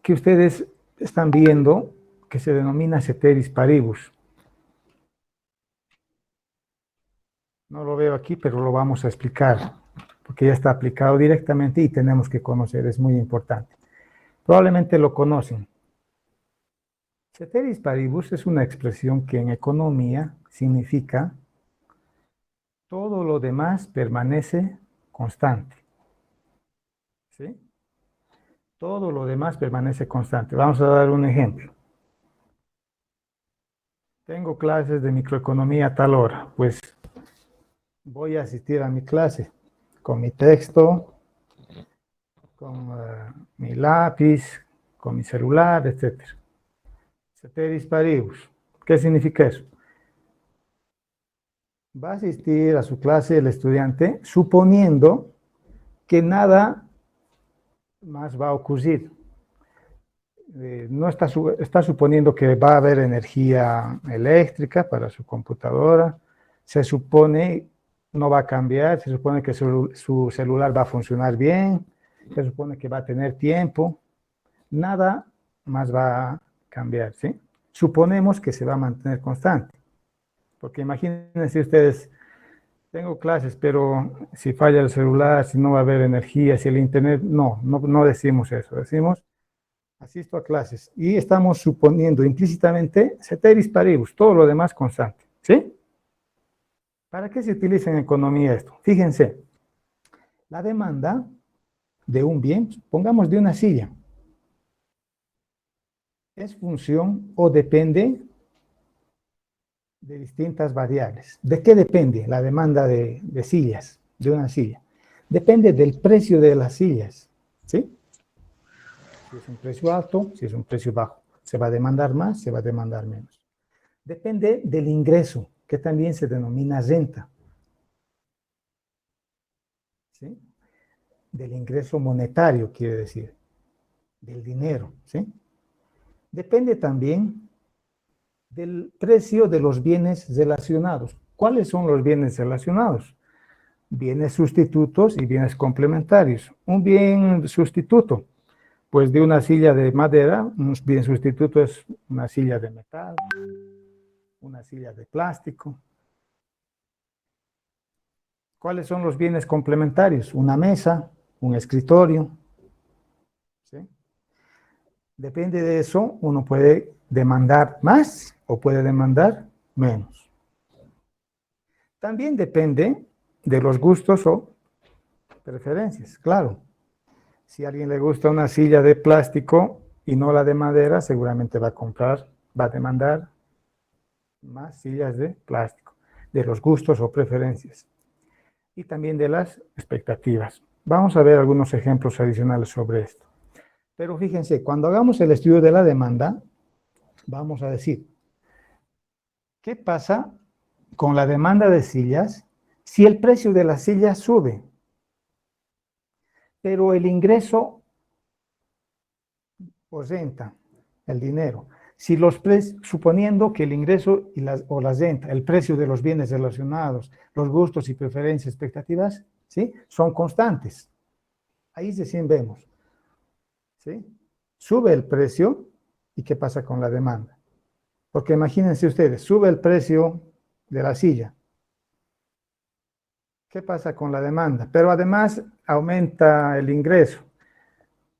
que ustedes están viendo que se denomina ceteris paribus. No lo veo aquí, pero lo vamos a explicar, porque ya está aplicado directamente y tenemos que conocer, es muy importante. Probablemente lo conocen. Ceteris paribus es una expresión que en economía significa todo lo demás permanece constante. ¿Sí? Todo lo demás permanece constante. Vamos a dar un ejemplo. Tengo clases de microeconomía a tal hora. Pues voy a asistir a mi clase con mi texto, con mi lápiz, con mi celular, etc. Ceteris paribus. ¿Qué significa eso? Va a asistir a su clase el estudiante suponiendo que nada más va a ocurrir. No está suponiendo que va a haber energía eléctrica para su computadora. Se supone no va a cambiar, se supone que su celular va a funcionar bien, se supone que va a tener tiempo. Nada más va a cambiar, ¿sí? Suponemos que se va a mantener constante. Porque imagínense ustedes, tengo clases, pero si falla el celular, si no va a haber energía, si el internet, no decimos eso. Decimos, asisto a clases y estamos suponiendo implícitamente ceteris paribus, todo lo demás constante, ¿sí? ¿Para qué se utiliza en economía esto? Fíjense, la demanda de un bien, pongamos de una silla, es función o depende de distintas variables. ¿De qué depende la demanda de sillas, de una silla? Depende del precio de las sillas, ¿sí? Si es un precio alto, si es un precio bajo. Se va a demandar más, se va a demandar menos. Depende del ingreso, que también se denomina renta. ¿Sí? Del ingreso monetario, quiere decir. Del dinero, ¿sí? Depende también del precio de los bienes relacionados. ¿Cuáles son los bienes relacionados? Bienes sustitutos y bienes complementarios. Un bien sustituto, pues de una silla de madera, un bien sustituto es una silla de metal, una silla de plástico. ¿Cuáles son los bienes complementarios? Una mesa, un escritorio. ¿Sí? Depende de eso, uno puede demandar más o puede demandar menos. También depende de los gustos o preferencias, claro. Si a alguien le gusta una silla de plástico y no la de madera, seguramente va a demandar más sillas de plástico, de los gustos o preferencias. Y también de las expectativas. Vamos a ver algunos ejemplos adicionales sobre esto. Pero fíjense, cuando hagamos el estudio de la demanda, vamos a decir, ¿qué pasa con la demanda de sillas si el precio de las sillas sube, pero el ingreso o renta, el dinero. Si los suponiendo que el ingreso o la renta, el precio de los bienes relacionados, los gustos y preferencias, expectativas, ¿sí?, son constantes. Ahí recién vemos, ¿sí? Sube el precio y ¿qué pasa con la demanda? Porque imagínense ustedes, sube el precio de la silla. ¿Qué pasa con la demanda? Pero además aumenta el ingreso.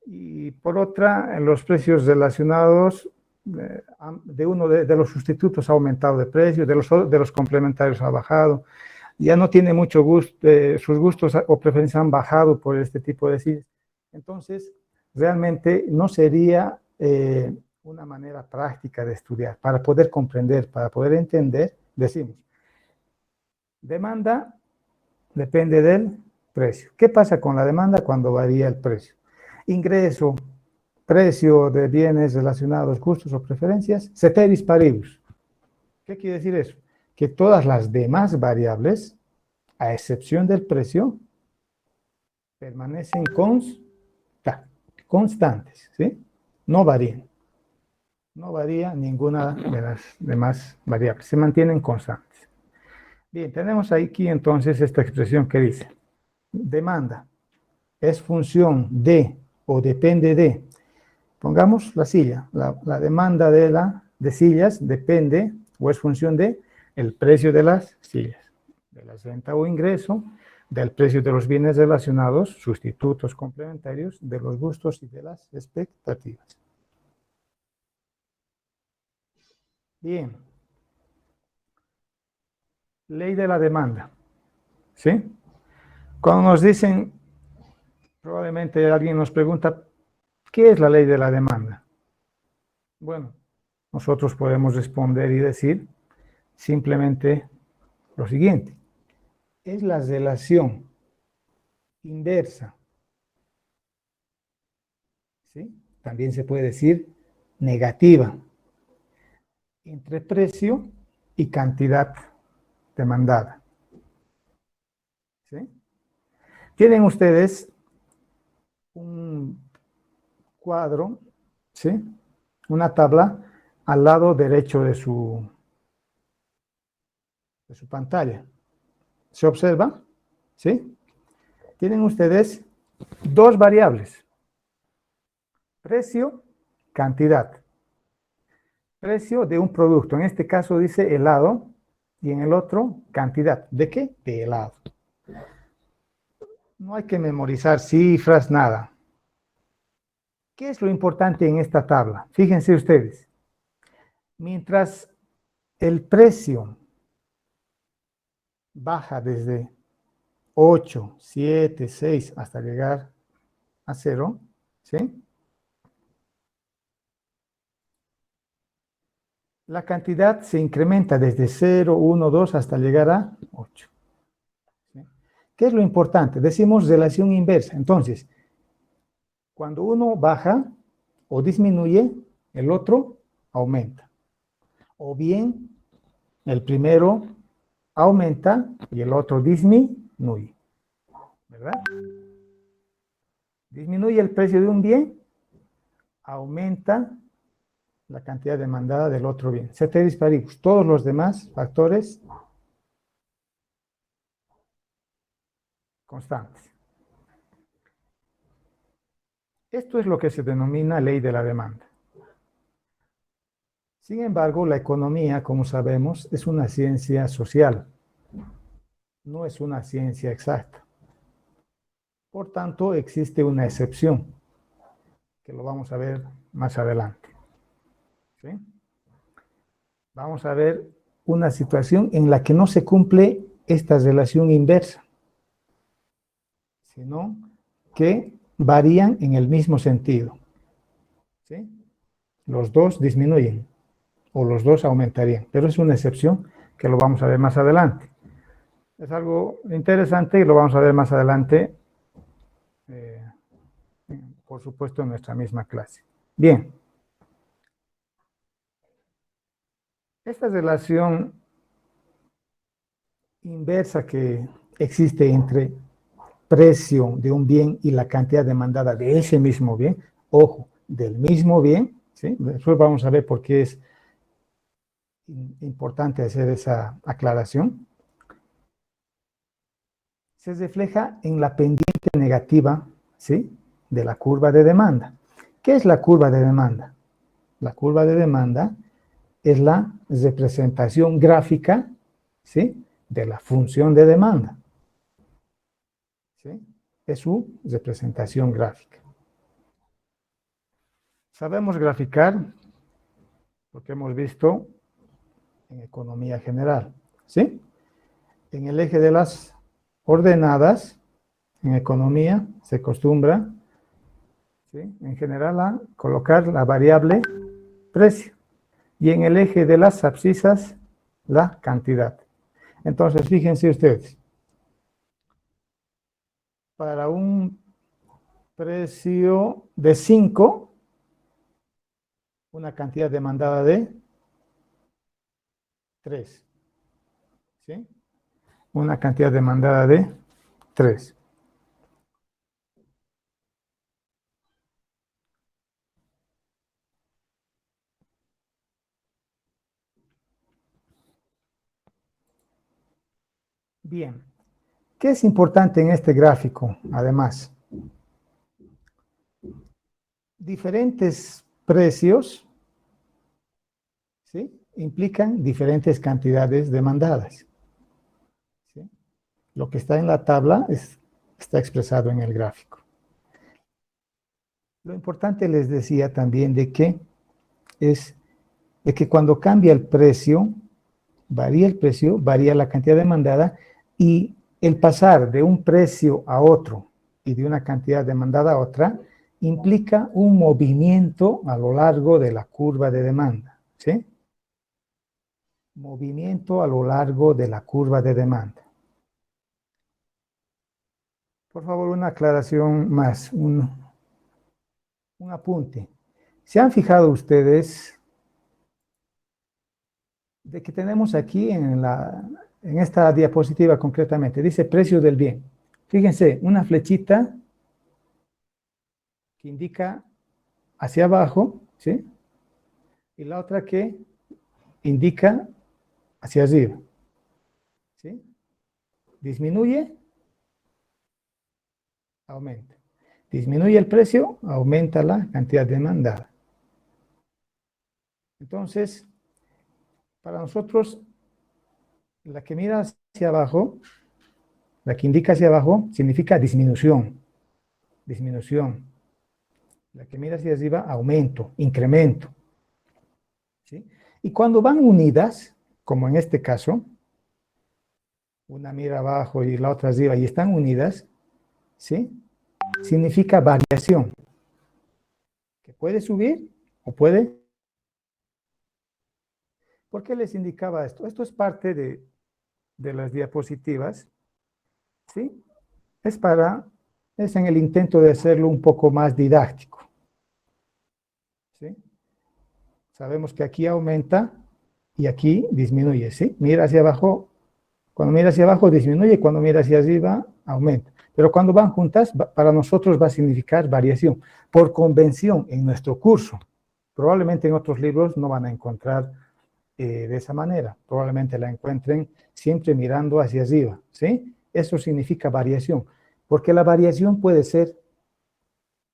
Y por otra, los precios relacionados de uno de los sustitutos ha aumentado de precio, de los complementarios ha bajado. Ya no tiene mucho gusto, sus gustos o preferencias han bajado por este tipo de sillas. Entonces, realmente no sería una manera práctica de estudiar. Para poder comprender, para poder entender, decimos, demanda depende del precio. ¿Qué pasa con la demanda cuando varía el precio? Ingreso, precio de bienes relacionados, gustos o preferencias, ceteris paribus. ¿Qué quiere decir eso? Que todas las demás variables, a excepción del precio, permanecen constantes, ¿sí? No varían. No varía ninguna de las demás variables, se mantienen constantes. Bien, tenemos aquí entonces esta expresión que dice, demanda es función de o depende de, pongamos la silla, la demanda de sillas depende o es función de el precio de las sillas, de la renta o ingreso, del precio de los bienes relacionados, sustitutos complementarios, de los gustos y de las expectativas. Bien. Ley de la demanda. ¿Sí? Cuando nos dicen, probablemente alguien nos pregunta, ¿qué es la ley de la demanda? Bueno, nosotros podemos responder y decir simplemente lo siguiente. Es la relación inversa. ¿Sí? También se puede decir negativa entre precio y cantidad demandada. ¿Sí? Tienen ustedes un cuadro, ¿sí?, una tabla al lado derecho de su pantalla. ¿Se observa? ¿Sí? Tienen ustedes dos variables. Precio, cantidad. Precio de un producto. En este caso dice helado y en el otro cantidad. ¿De qué? De helado. No hay que memorizar cifras, nada. ¿Qué es lo importante en esta tabla? Fíjense ustedes. Mientras el precio baja desde 8, 7, 6 hasta llegar a 0, ¿sí?, la cantidad se incrementa desde 0, 1, 2 hasta llegar a 8. ¿Sí? ¿Qué es lo importante? Decimos relación inversa. Entonces, cuando uno baja o disminuye, el otro aumenta. O bien, el primero aumenta y el otro disminuye. ¿Verdad? Disminuye el precio de un bien, aumenta la cantidad demandada del otro bien. Ceteris paribus. Todos los demás factores constantes. Esto es lo que se denomina ley de la demanda. Sin embargo, la economía, como sabemos, es una ciencia social. No es una ciencia exacta. Por tanto, existe una excepción, que lo vamos a ver más adelante. ¿Sí? Vamos a ver una situación en la que no se cumple esta relación inversa, sino que varían en el mismo sentido. ¿Sí? Los dos disminuyen o los dos aumentarían, pero es una excepción que lo vamos a ver más adelante. Es algo interesante y lo vamos a ver más adelante, por supuesto, en nuestra misma clase. Bien. Esta relación inversa que existe entre precio de un bien y la cantidad demandada de ese mismo bien, ojo, del mismo bien, ¿sí? Después vamos a ver por qué es importante hacer esa aclaración. Se refleja en la pendiente negativa, ¿sí?, de la curva de demanda. ¿Qué es la curva de demanda? La curva de demanda es la representación gráfica, ¿sí?, de la función de demanda. ¿Sí? Es su representación gráfica. Sabemos graficar porque hemos visto en economía general, ¿sí? En el eje de las ordenadas, en economía se acostumbra, ¿sí?, en general a colocar la variable precio y en el eje de las abscisas la cantidad. Entonces, fíjense ustedes, para un precio de 5, una cantidad demandada de 3, ¿sí? Una cantidad demandada de 3. Bien, ¿qué es importante en este gráfico? Además, diferentes precios, ¿sí?, implican diferentes cantidades demandadas, ¿sí? Lo que está en la tabla está expresado en el gráfico. Lo importante, les decía también, de que cuando cambia el precio, varía la cantidad demandada, y el pasar de un precio a otro y de una cantidad demandada a otra implica un movimiento a lo largo de la curva de demanda, ¿sí? Movimiento a lo largo de la curva de demanda. Por favor, una aclaración más, un apunte. ¿Se han fijado ustedes de que tenemos aquí en esta diapositiva concretamente, dice precio del bien? Fíjense, una flechita que indica hacia abajo, ¿sí?, y la otra que indica hacia arriba, ¿sí? Disminuye, aumenta. Disminuye el precio, aumenta la cantidad demandada. Entonces, para nosotros, la que mira hacia abajo, la que indica hacia abajo, significa disminución. Disminución. La que mira hacia arriba, aumento, incremento, ¿sí? Y cuando van unidas, como en este caso, una mira abajo y la otra arriba y están unidas, ¿sí?, significa variación, que puede subir o puede... ¿Por qué les indicaba esto? Esto es parte de las diapositivas, ¿sí? Es en el intento de hacerlo un poco más didáctico, ¿sí? Sabemos que aquí aumenta y aquí disminuye, ¿sí? Mira hacia abajo, cuando mira hacia abajo disminuye, cuando mira hacia arriba aumenta. Pero cuando van juntas, para nosotros va a significar variación. Por convención, en nuestro curso, probablemente en otros libros no van a encontrar de esa manera. Probablemente la encuentren siempre mirando hacia arriba, ¿sí? Eso significa variación, porque la variación puede ser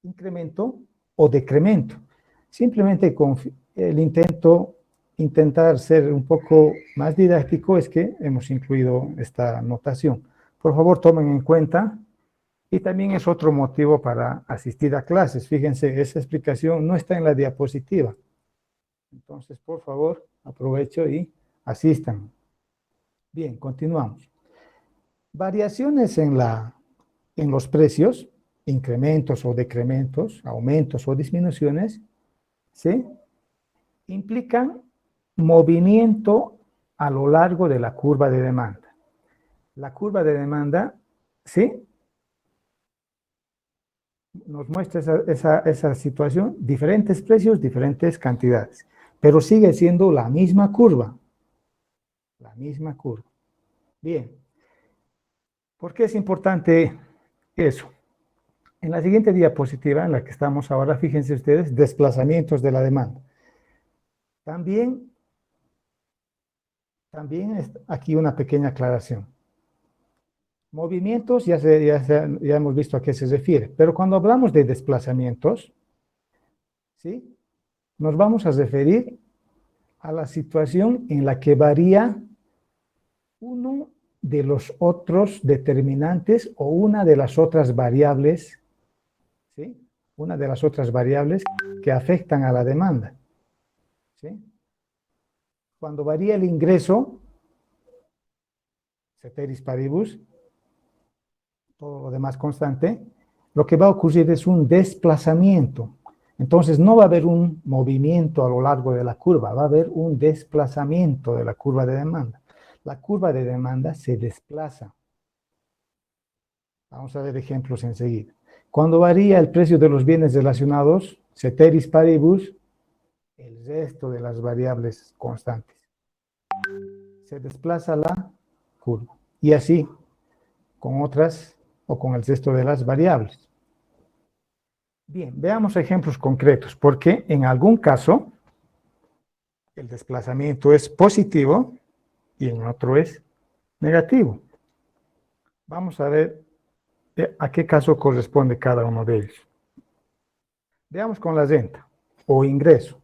incremento o decremento. Simplemente con el intentar ser un poco más didáctico es que hemos incluido esta notación. Por favor, tomen en cuenta, y también es otro motivo para asistir a clases. Fíjense, esa explicación no está en la diapositiva. Entonces, por favor, aprovecho y asistan. Bien, continuamos. Variaciones en los precios, incrementos o decrementos, aumentos o disminuciones, ¿sí?, implican movimiento a lo largo de la curva de demanda. La curva de demanda, ¿sí?, nos muestra esa situación, diferentes precios, diferentes cantidades, pero sigue siendo la misma curva. La misma curva. Bien, ¿Por qué es importante eso? En la siguiente diapositiva, en la que estamos ahora, fíjense ustedes, desplazamientos de la demanda. También aquí una pequeña aclaración. Movimientos, ya hemos visto a qué se refiere, pero cuando hablamos de desplazamientos, ¿sí? Nos vamos a referir a la situación en la que varía uno de los otros determinantes o una de las otras variables, ¿sí? Una de las otras variables que afectan a la demanda, ¿sí? Cuando varía el ingreso, ceteris paribus, todo lo demás constante, lo que va a ocurrir es un desplazamiento. Entonces no va a haber un movimiento a lo largo de la curva, va a haber un desplazamiento de la curva de demanda. La curva de demanda se desplaza. Vamos a ver ejemplos enseguida. Cuando varía el precio de los bienes relacionados, ceteris paribus, el resto de las variables constantes. Se desplaza la curva. Y así, con otras o con el resto de las variables. Bien, veamos ejemplos concretos, porque en algún caso el desplazamiento es positivo y en otro es negativo. Vamos a ver a qué caso corresponde cada uno de ellos. Veamos con la renta o ingreso.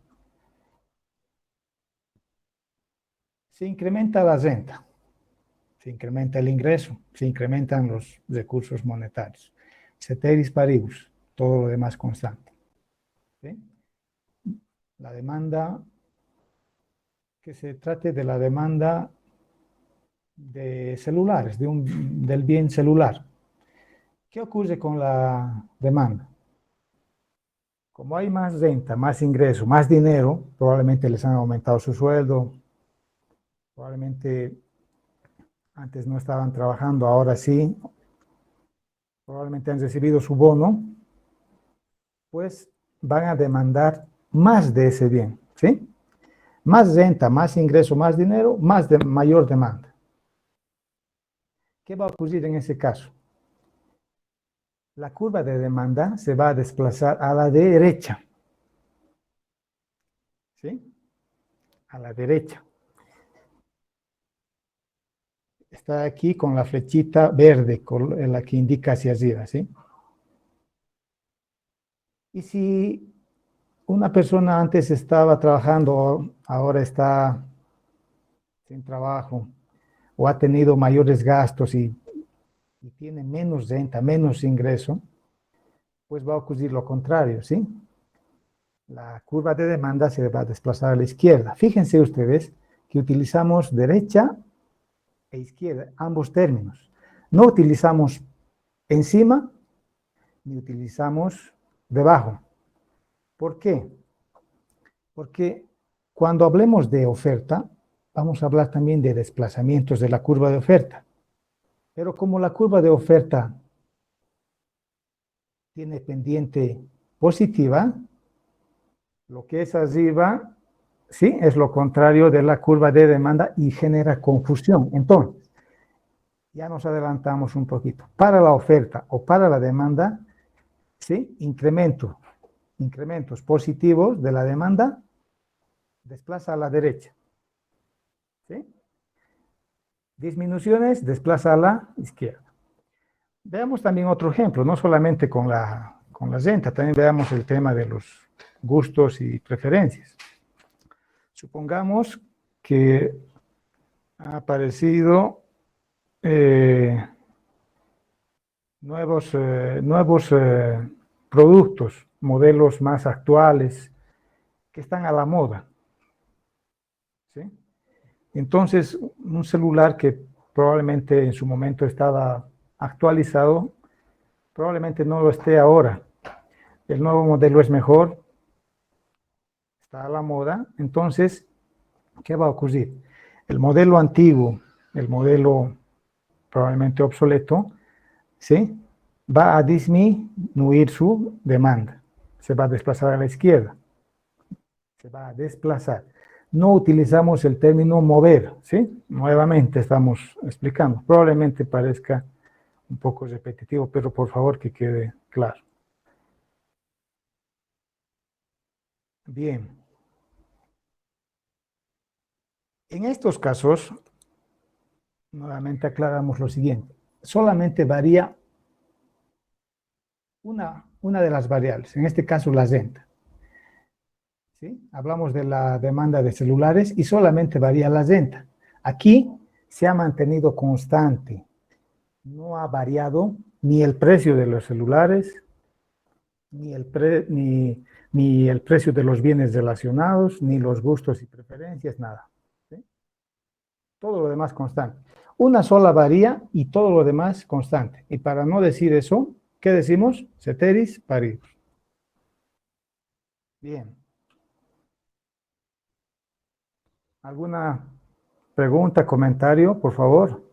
Se incrementa la renta, se incrementa el ingreso, se incrementan los recursos monetarios. Ceteris paribus, todo lo demás constante. ¿Sí? La demanda, que se trate de la demanda de celulares, del bien celular. ¿Qué ocurre con la demanda? Como hay más renta, más ingreso, más dinero, probablemente les han aumentado su sueldo, probablemente antes no estaban trabajando, ahora sí, probablemente han recibido su bono, pues van a demandar más de ese bien, ¿sí? Más renta, más ingreso, más dinero, mayor demanda. ¿Qué va a ocurrir en ese caso? La curva de demanda se va a desplazar a la derecha, ¿sí? A la derecha. Está aquí con la flechita verde, con la que indica hacia arriba, ¿sí? Y si una persona antes estaba trabajando, ahora está sin trabajo, o ha tenido mayores gastos y tiene menos renta, menos ingreso, pues va a ocurrir lo contrario, ¿sí? La curva de demanda se va a desplazar a la izquierda. Fíjense ustedes que utilizamos derecha e izquierda, ambos términos. No utilizamos encima ni utilizamos debajo. ¿Por qué? Porque cuando hablemos de oferta, vamos a hablar también de desplazamientos de la curva de oferta. Pero como la curva de oferta tiene pendiente positiva, lo que es arriba, sí, es lo contrario de la curva de demanda y genera confusión. Entonces, ya nos adelantamos un poquito. Para la oferta o para la demanda, sí, incrementos positivos de la demanda, desplaza a la derecha. ¿Sí? Disminuciones, desplaza a la izquierda. Veamos también otro ejemplo, no solamente con la renta, también veamos el tema de los gustos y preferencias. Supongamos que ha aparecido nuevos productos, modelos más actuales que están a la moda. ¿Sí? Entonces, un celular que probablemente en su momento estaba actualizado, probablemente no lo esté ahora. El nuevo modelo es mejor, está a la moda. Entonces, ¿qué va a ocurrir? El modelo antiguo, el modelo probablemente obsoleto, ¿sí? Va a disminuir su demanda. Se va a desplazar a la izquierda. Se va a desplazar. No utilizamos el término mover, ¿sí? Nuevamente estamos explicando. Probablemente parezca un poco repetitivo, pero por favor que quede claro. Bien. En estos casos, nuevamente aclaramos lo siguiente. Solamente varía una de las variables, en este caso la renta. ¿Sí? Hablamos de la demanda de celulares y solamente varía la renta. Aquí se ha mantenido constante. No ha variado ni el precio de los celulares, ni el precio de los bienes relacionados, ni los gustos y preferencias, nada. ¿Sí? Todo lo demás constante. Una sola varía y todo lo demás constante. Y para no decir eso, ¿qué decimos? Ceteris paribus. Bien. ¿Alguna pregunta, comentario, por favor?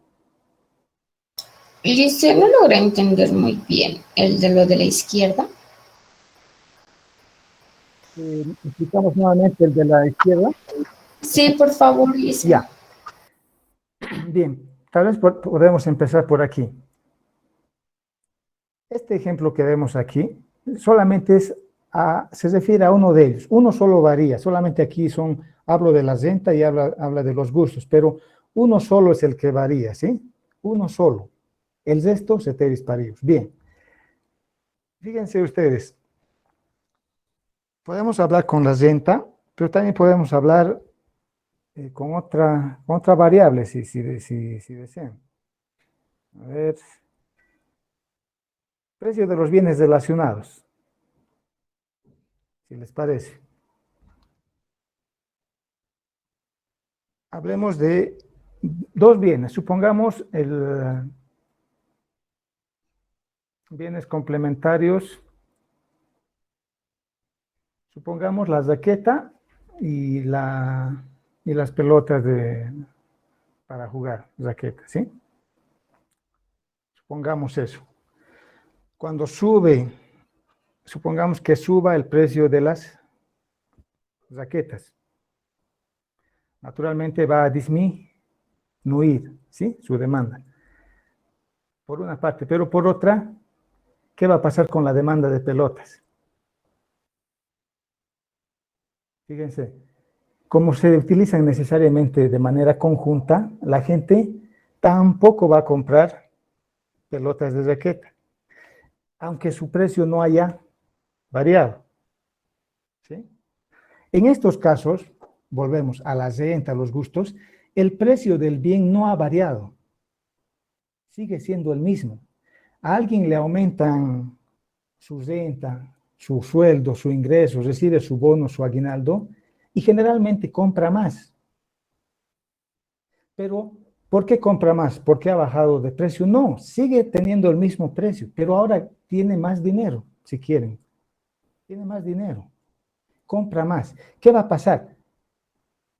Lice, no logré entender muy bien el de lo de la izquierda. Explicamos nuevamente el de la izquierda. Sí, por favor, Lice. Ya. Bien, tal vez podemos empezar por aquí. Este ejemplo que vemos aquí solamente se refiere a uno de ellos. Uno solo varía, solamente aquí hablo de la renta y habla de los gustos, pero uno solo es el que varía, ¿sí? Uno solo. El resto, ceteris paribus. Bien. Fíjense ustedes. Podemos hablar con la renta, pero también podemos hablar con otra variable, si desean. A ver. Precio de los bienes relacionados. Si les parece. Hablemos de dos bienes. Supongamos bienes complementarios. Supongamos la raqueta y las pelotas para jugar raqueta, ¿sí? Supongamos eso. Cuando supongamos que suba el precio de las raquetas. Naturalmente va a disminuir, ¿sí? Su demanda. Por una parte, pero por otra, ¿qué va a pasar con la demanda de pelotas? Fíjense, como se utilizan necesariamente de manera conjunta, la gente tampoco va a comprar pelotas de raqueta, aunque su precio no haya variado. ¿Sí? En estos casos, volvemos a la renta, a los gustos, el precio del bien no ha variado, sigue siendo el mismo. A alguien le aumentan su renta, su sueldo, su ingreso, recibe su bono, su aguinaldo, y generalmente compra más. Pero, ¿por qué compra más? ¿Por qué ha bajado de precio? No, sigue teniendo el mismo precio, pero ahora tiene más dinero, si quieren. Tiene más dinero. Compra más. ¿Qué va a pasar?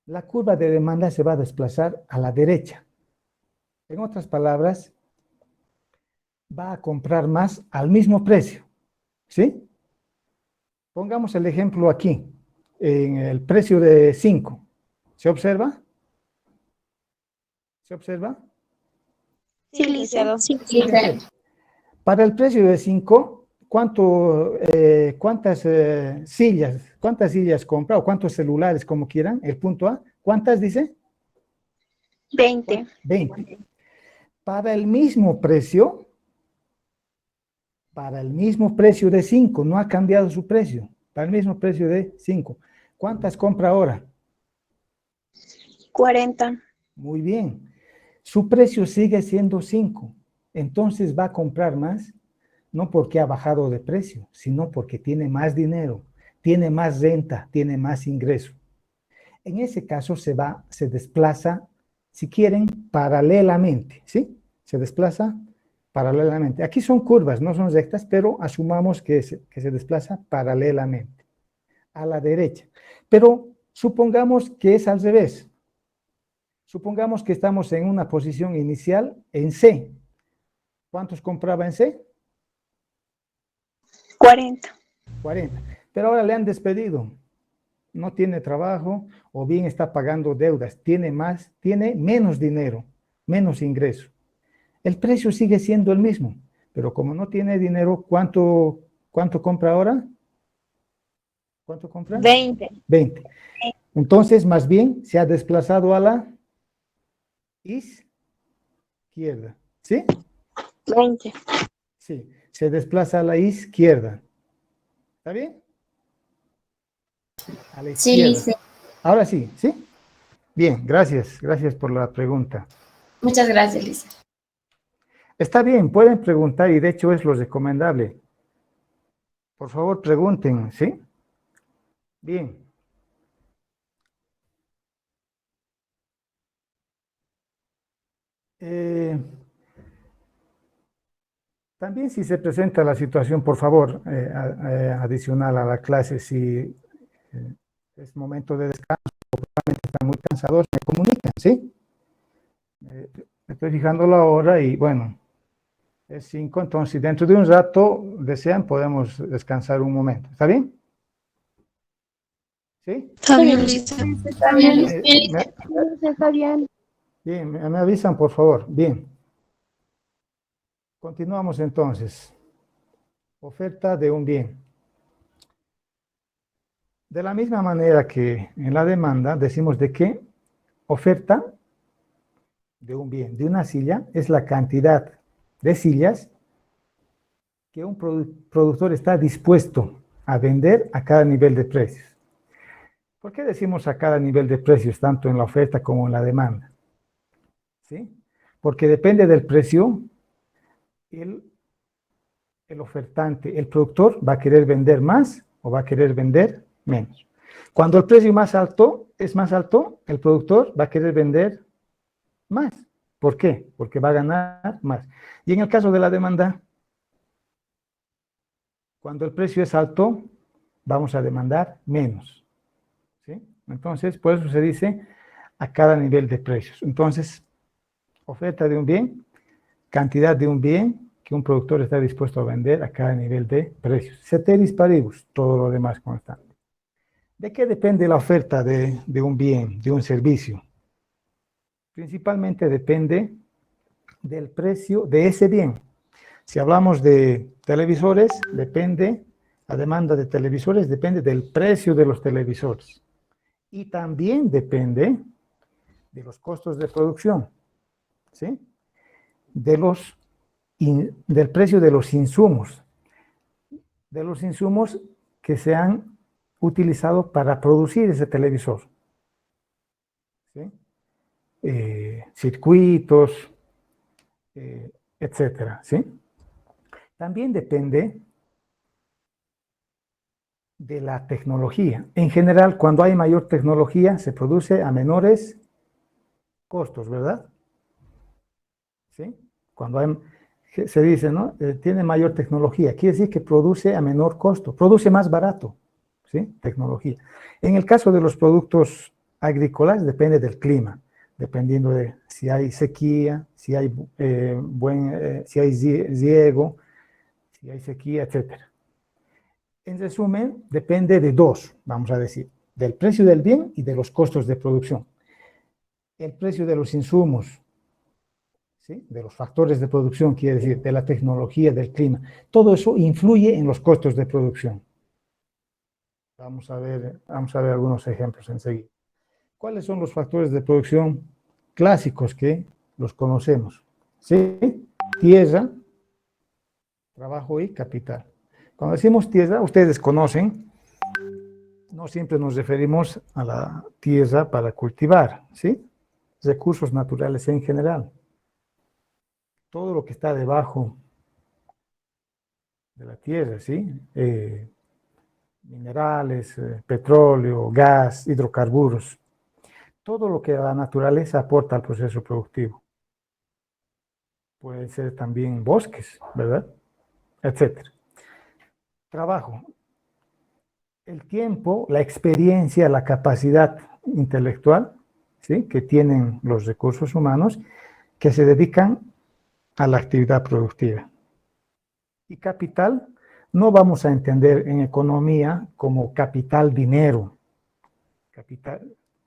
La curva de demanda se va a desplazar a la derecha. En otras palabras, va a comprar más al mismo precio. ¿Sí? Pongamos el ejemplo aquí, en el precio de 5. ¿Se observa? ¿Se observa? Sí, licenciado. Sí, Para el precio de 5, ¿cuántas sillas compra o cuántos celulares, como quieran? El punto A. ¿Cuántas dice? 20. 20. Para el mismo precio de 5, no ha cambiado su precio. Para el mismo precio de 5. ¿Cuántas compra ahora? 40. Muy bien. Su precio sigue siendo 5. Entonces va a comprar más, no porque ha bajado de precio, sino porque tiene más dinero, tiene más renta, tiene más ingreso. En ese caso se desplaza, si quieren, paralelamente, ¿sí? Se desplaza paralelamente. Aquí son curvas, no son rectas, pero asumamos que se desplaza paralelamente a la derecha. Pero supongamos que es al revés. Supongamos que estamos en una posición inicial en C. ¿Cuántos compraba en C? 40. 40. Pero ahora le han despedido. No tiene trabajo o bien está pagando deudas. Tiene menos dinero, menos ingreso. El precio sigue siendo el mismo, pero como no tiene dinero, ¿cuánto compra ahora? ¿Cuánto compra? 20. 20. Entonces, más bien, se ha desplazado a la izquierda. ¿Sí? 20. Sí, se desplaza a la izquierda. ¿Está bien? A la Sí, izquierda. Lice. Ahora sí, ¿sí? Bien, gracias. Gracias por la pregunta. Muchas gracias, Lice. Está bien, pueden preguntar y de hecho es lo recomendable. Por favor, pregunten, ¿sí? Bien. También si se presenta la situación, por favor, adicional a la clase, si es momento de descanso, probablemente están muy cansados, me comunican, ¿sí? Me estoy fijando la hora y bueno, es 5, entonces si dentro de un rato desean, podemos descansar un momento. ¿Está bien? ¿Sí? Está bien, Lice. Está bien. Me- Está bien. bien, me avisan, por favor. Bien. Continuamos entonces. Oferta de un bien. De la misma manera que en la demanda decimos de que oferta de un bien, de una silla, es la cantidad de sillas que un productor está dispuesto a vender a cada nivel de precios. ¿Por qué decimos a cada nivel de precios, tanto en la oferta como en la demanda? ¿Sí? Porque depende del precio, el ofertante, el productor va a querer vender más o va a querer vender menos. Cuando el precio es más alto, el productor va a querer vender más. ¿Por qué? Porque va a ganar más. Y en el caso de la demanda, cuando el precio es alto, vamos a demandar menos. ¿Sí? Entonces, por eso se dice a cada nivel de precios. Entonces, oferta de un bien, cantidad de un bien que un productor está dispuesto a vender a cada nivel de precios. Ceteris paribus, todo lo demás constante. ¿De qué depende la oferta de un bien, de un servicio? Principalmente depende del precio de ese bien. Si hablamos de televisores, la demanda de televisores depende del precio de los televisores. Y también depende de los costos de producción, ¿sí? Del precio de los insumos que se han utilizado para producir ese televisor. ¿Sí? Circuitos, etcétera, ¿sí? También depende de la tecnología. En general, cuando hay mayor tecnología, se produce a menores costos, ¿verdad? ¿Sí? Cuando se dice, ¿no? Tiene mayor tecnología, quiere decir que produce a menor costo, produce más barato, ¿sí? Tecnología. En el caso de los productos agrícolas, depende del clima, dependiendo de si hay sequía, si hay si hay riego, si hay sequía, etcétera. En resumen, depende de dos, vamos a decir, del precio del bien y de los costos de producción. El precio de los insumos, ¿sí? De los factores de producción, quiere decir, de la tecnología, del clima. Todo eso influye en los costos de producción. Vamos a ver algunos ejemplos enseguida. ¿Cuáles son los factores de producción clásicos que los conocemos? ¿Sí? Tierra, trabajo y capital. Cuando decimos tierra, ustedes conocen, no siempre nos referimos a la tierra para cultivar, ¿sí? Recursos naturales en general. Todo lo que está debajo de la tierra, ¿sí? Minerales, petróleo, gas, hidrocarburos. Todo lo que la naturaleza aporta al proceso productivo. Pueden ser también bosques, ¿verdad? Etcétera. Trabajo. El tiempo, la experiencia, la capacidad intelectual, ¿sí? Que tienen los recursos humanos que se dedican a la actividad productiva. Y capital, no vamos a entender en economía como capital dinero,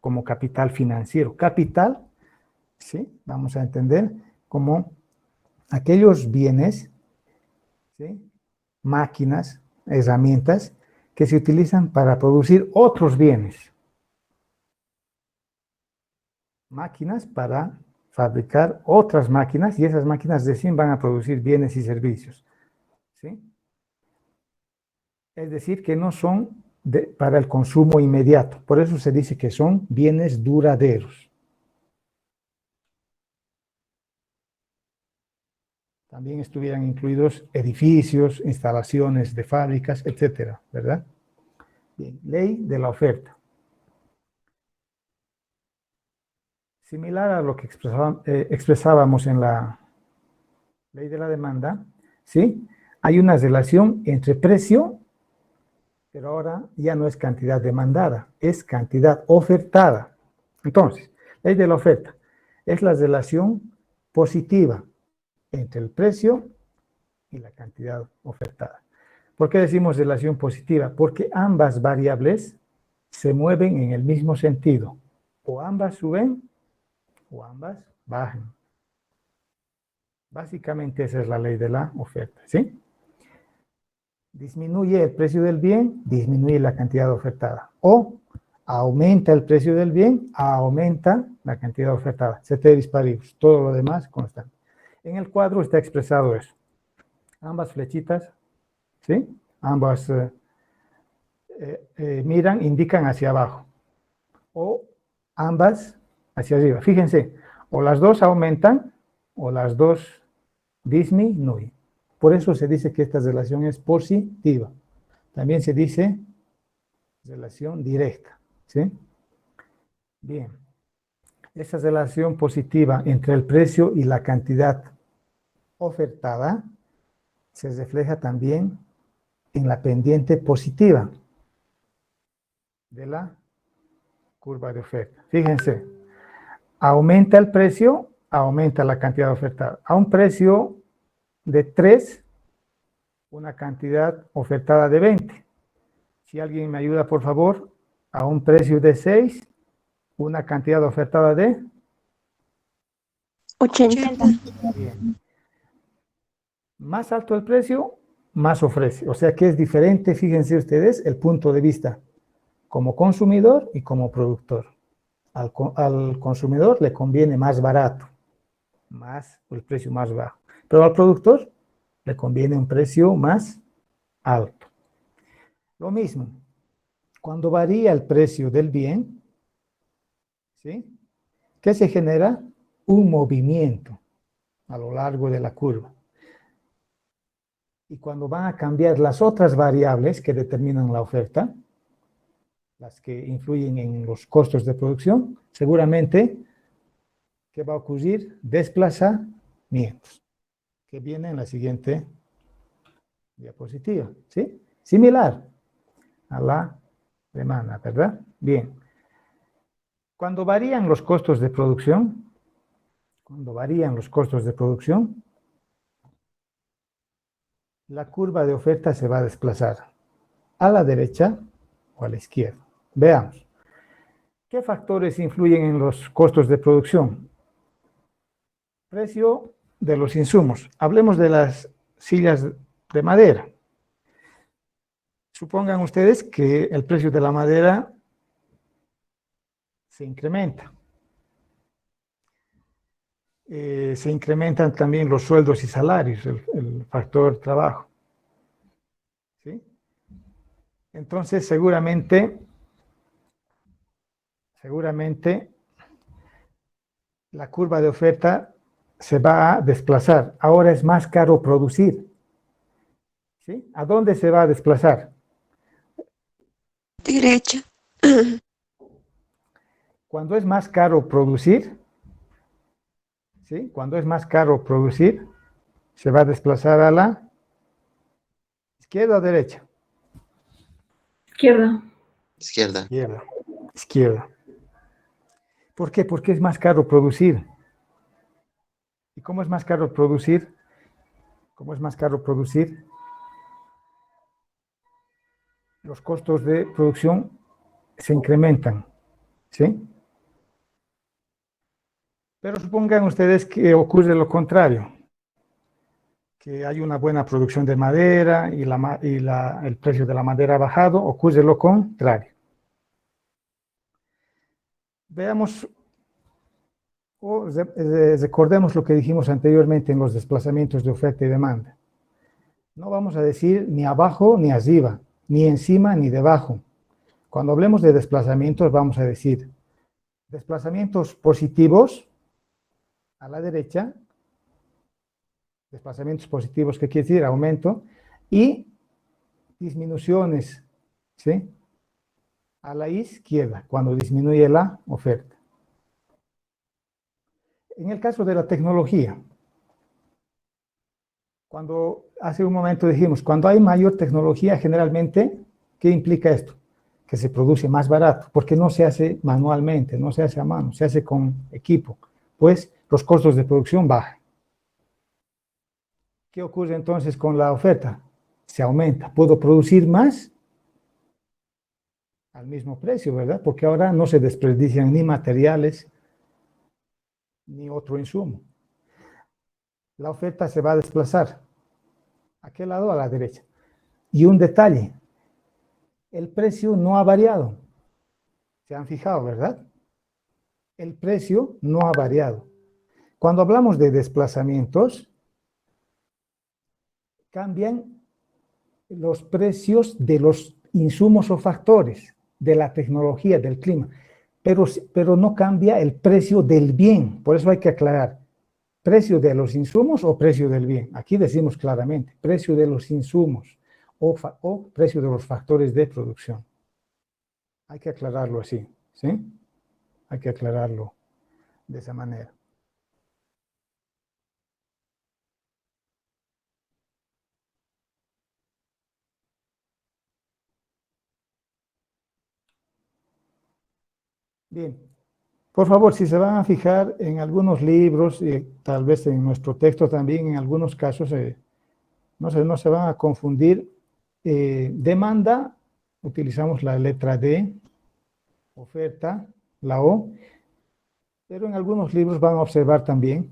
como capital financiero. Capital, ¿sí? Vamos a entender como aquellos bienes, ¿sí? Máquinas, herramientas que se utilizan para producir otros bienes. Máquinas para fabricar otras máquinas y esas máquinas recién van a producir bienes y servicios. ¿Sí? Es decir, que no son para el consumo inmediato. Por eso se dice que son bienes duraderos. También estuvieran incluidos edificios, instalaciones de fábricas, etcétera, ¿verdad? Bien, ley de la oferta. Similar a lo que expresábamos en la ley de la demanda, ¿sí? Hay una relación entre precio, pero ahora ya no es cantidad demandada, es cantidad ofertada. Entonces, ley de la oferta es la relación positiva entre el precio y la cantidad ofertada. ¿Por qué decimos relación positiva? Porque ambas variables se mueven en el mismo sentido. O ambas suben o ambas bajan. Básicamente esa es la ley de la oferta, ¿sí? Disminuye el precio del bien, disminuye la cantidad ofertada. O aumenta el precio del bien, aumenta la cantidad ofertada. Ceteris paribus, todo lo demás constante. En el cuadro está expresado eso. Ambas flechitas, ¿sí? Ambas miran, indican hacia abajo. O ambas hacia arriba. Fíjense, o las dos aumentan o las dos disminuyen. Por eso se dice que esta relación es positiva. También se dice relación directa, ¿sí? Bien. Esa relación positiva entre el precio y la cantidad ofertada se refleja también en la pendiente positiva de la curva de oferta. Fíjense, aumenta el precio, aumenta la cantidad ofertada. A un precio de 3, una cantidad ofertada de 20. Si alguien me ayuda, por favor, a un precio de 6, una cantidad ofertada de 80. Bien. Más alto el precio, más ofrece. O sea que es diferente, fíjense ustedes, el punto de vista como consumidor y como productor. Al consumidor le conviene más barato, el precio más bajo. Pero al productor le conviene un precio más alto. Lo mismo, cuando varía el precio del bien, ¿sí? ¿Qué se genera? Un movimiento a lo largo de la curva. Y cuando van a cambiar las otras variables que determinan la oferta, las que influyen en los costos de producción, seguramente, ¿qué va a ocurrir? Desplazamientos, que viene en la siguiente diapositiva, ¿sí? Similar a la demanda, ¿verdad? Bien. Cuando varían los costos de producción, la curva de oferta se va a desplazar a la derecha o a la izquierda. Veamos. ¿Qué factores influyen en los costos de producción? Precio de los insumos. Hablemos de las sillas de madera. Supongan ustedes que el precio de la madera se incrementa. Se incrementan también los sueldos y salarios, el factor trabajo. ¿Sí? Entonces, seguramente la curva de oferta se va a desplazar. Ahora es más caro producir. ¿Sí? ¿A dónde se va a desplazar? Derecha. Cuando es más caro producir, ¿sí? Cuando es más caro producir, se va a desplazar a la izquierda o derecha. Izquierda. Izquierda. Izquierda. ¿Por qué? Porque es más caro producir. ¿Y cómo es más caro producir? Los costos de producción se incrementan, ¿sí? Pero supongan ustedes que ocurre lo contrario. que hay una buena producción de madera y el precio de la madera ha bajado, ocurre lo contrario. Veamos o recordemos lo que dijimos anteriormente en los desplazamientos de oferta y demanda. No vamos a decir ni abajo ni arriba, ni encima ni debajo. Cuando hablemos de desplazamientos vamos a decir desplazamientos positivos a la derecha, desplazamientos positivos que quiere decir aumento, y disminuciones, ¿sí?, a la izquierda, cuando disminuye la oferta. En el caso de la tecnología, cuando hace un momento dijimos, cuando hay mayor tecnología, generalmente, ¿qué implica esto? Que se produce más barato, porque no se hace manualmente, no se hace a mano, se hace con equipo, pues los costos de producción bajan. ¿Qué ocurre entonces con la oferta? Se aumenta. ¿Puedo producir más? Al mismo precio, ¿verdad? Porque ahora no se desperdician ni materiales, ni otro insumo. La oferta se va a desplazar. ¿A qué lado? A la derecha. Y un detalle, el precio no ha variado. ¿Se han fijado, verdad? El precio no ha variado. Cuando hablamos de desplazamientos, cambian los precios de los insumos o factores, de la tecnología, del clima, pero no cambia el precio del bien. Por eso hay que aclarar, ¿precio de los insumos o precio del bien? Aquí decimos claramente, precio de los insumos o precio de los factores de producción. Hay que aclararlo así, ¿sí? Hay que aclararlo de esa manera. Bien, por favor, si se van a fijar en algunos libros, tal vez en nuestro texto también, en algunos casos, no se van a confundir. Demanda, utilizamos la letra D, oferta, la O, pero en algunos libros van a observar también,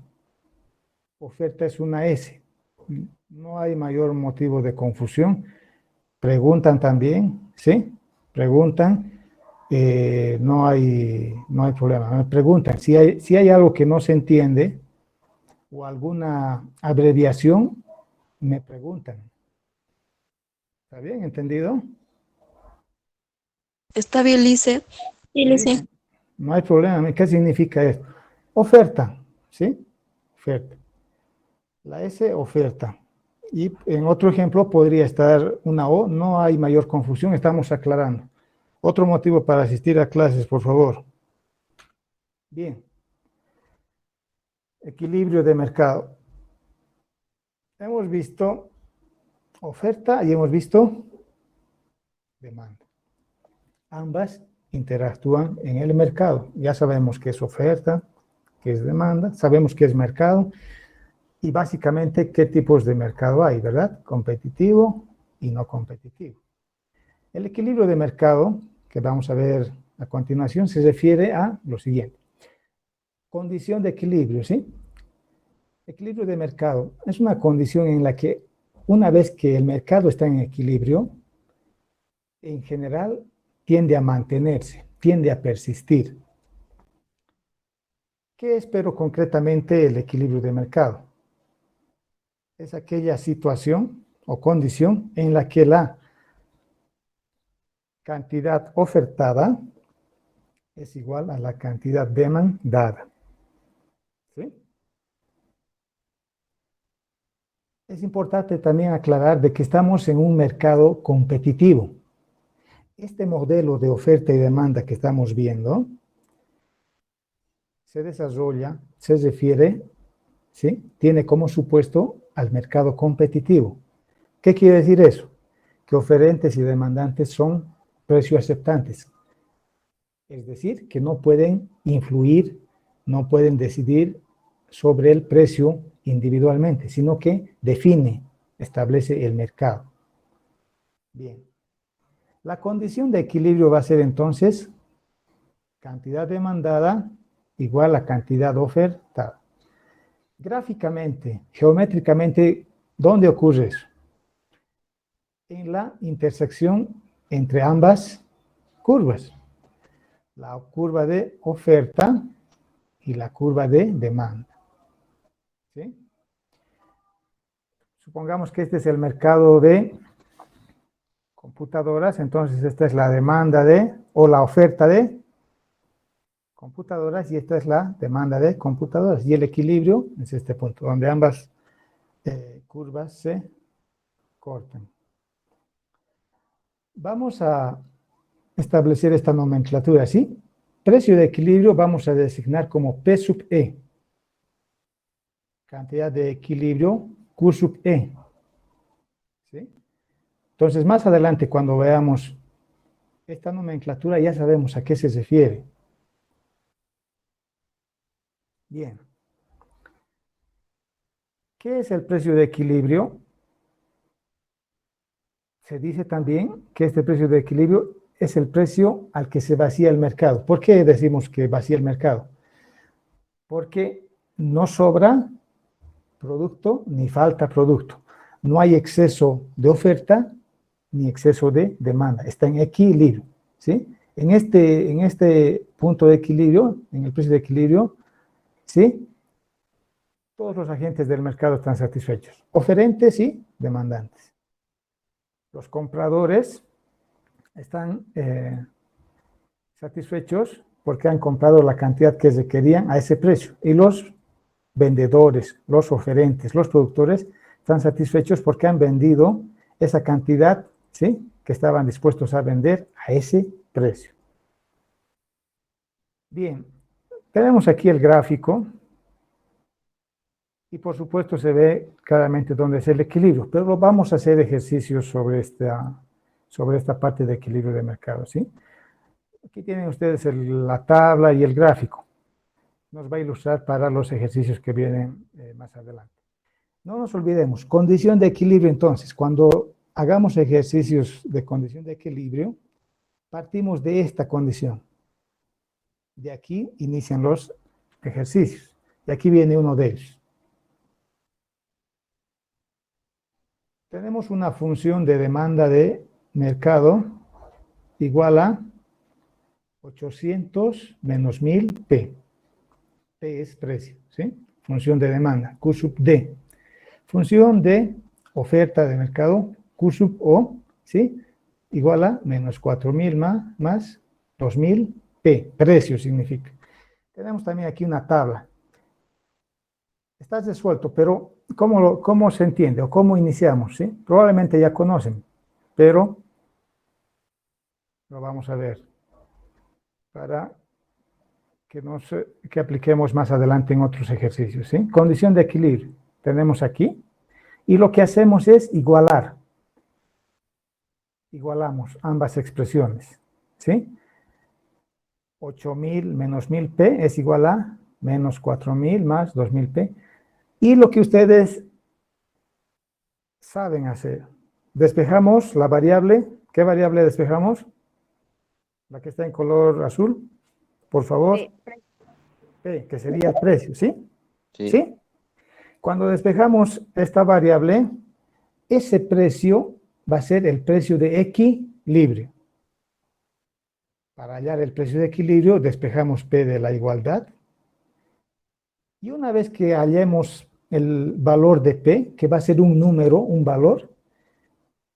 oferta es una S. No hay mayor motivo de confusión. Preguntan también, ¿sí? Preguntan. No hay problema. Me preguntan si hay algo que no se entiende o alguna abreviación, me preguntan. ¿Está bien entendido? Está bien, Lice. Sí, Lice. No hay problema. ¿Qué significa esto? Oferta, ¿sí? Oferta. La S, oferta. Y en otro ejemplo podría estar una O. No hay mayor confusión, estamos aclarando. Otro motivo para asistir a clases, por favor. Bien. Equilibrio de mercado. Hemos visto oferta y hemos visto demanda. Ambas interactúan en el mercado. Ya sabemos qué es oferta, qué es demanda, sabemos qué es mercado y básicamente qué tipos de mercado hay, ¿verdad? Competitivo y no competitivo. El equilibrio de mercado, que vamos a ver a continuación, se refiere a lo siguiente. Condición de equilibrio, ¿sí? Equilibrio de mercado es una condición en la que una vez que el mercado está en equilibrio, en general tiende a mantenerse, tiende a persistir. ¿Qué es, pero concretamente, el equilibrio de mercado? Es aquella situación o condición en la que la cantidad ofertada es igual a la cantidad demandada. ¿Sí? Es importante también aclarar de que estamos en un mercado competitivo. Este modelo de oferta y demanda que estamos viendo se desarrolla, se refiere, ¿sí?, tiene como supuesto al mercado competitivo. ¿Qué quiere decir eso? Que oferentes y demandantes son precios aceptantes. Es decir, que no pueden influir, no pueden decidir sobre el precio individualmente, sino que define, establece el mercado. Bien. La condición de equilibrio va a ser entonces cantidad demandada igual a cantidad ofertada. Gráficamente, geométricamente, ¿Dónde ocurre eso? En la intersección entre ambas curvas. La curva de oferta y la curva de demanda. ¿Sí? Supongamos que este es el mercado de computadoras, entonces esta es la demanda o la oferta de computadoras y esta es la demanda de computadoras. Y el equilibrio es este punto, donde ambas curvas se cortan. Vamos a establecer esta nomenclatura, ¿sí? Precio de equilibrio vamos a designar como P sub E. Cantidad de equilibrio Q sub E. ¿Sí? Entonces, más adelante, cuando veamos esta nomenclatura, ya sabemos a qué se refiere. Bien. ¿Qué es el precio de equilibrio? Se dice también que este precio de equilibrio es el precio al que se vacía el mercado. ¿Por qué decimos que vacía el mercado? Porque no sobra producto ni falta producto. No hay exceso de oferta ni exceso de demanda. Está en equilibrio. ¿Sí? En este punto de equilibrio, en el precio de equilibrio, ¿sí? Todos los agentes del mercado están satisfechos. Oferentes y demandantes. Los compradores están satisfechos porque han comprado la cantidad que requerían a ese precio. Y los vendedores, los oferentes, los productores están satisfechos porque han vendido esa cantidad, ¿sí?, que estaban dispuestos a vender a ese precio. Bien, tenemos aquí el gráfico y por supuesto se ve claramente dónde es el equilibrio, pero vamos a hacer ejercicios sobre esta parte de equilibrio de mercado, ¿sí? Aquí tienen ustedes la tabla y el gráfico. Nos va a ilustrar para los ejercicios que vienen más adelante. No nos olvidemos, condición de equilibrio entonces. Cuando hagamos ejercicios de condición de equilibrio, partimos de esta condición. De aquí inician los ejercicios. Y aquí viene uno de ellos. Tenemos una función de demanda de mercado igual a 800 menos 1000 P. P es precio, ¿sí? Función de demanda, Q sub D. Función de oferta de mercado, Q sub O, ¿sí? Igual a menos 4000 más 2000 P. Precio significa. Tenemos también aquí una tabla. Está resuelto, pero ¿cómo se entiende o cómo iniciamos? ¿Sí? Probablemente ya conocen, pero lo vamos a ver para que apliquemos más adelante en otros ejercicios. ¿Sí? Condición de equilibrio tenemos aquí y lo que hacemos es igualar. Igualamos ambas expresiones. ¿Sí? 8000 menos 1000P es igual a menos 4000 más 2000P. Y lo que ustedes saben hacer, despejamos la variable. ¿Qué variable despejamos? La que está en color azul, por favor. P, que sería el precio, ¿sí? Sí. ¿Sí? Cuando despejamos esta variable, ese precio va a ser el precio de equilibrio. Para hallar el precio de equilibrio, despejamos P de la igualdad. Y una vez que hallemos el valor de P, que va a ser un número, un valor,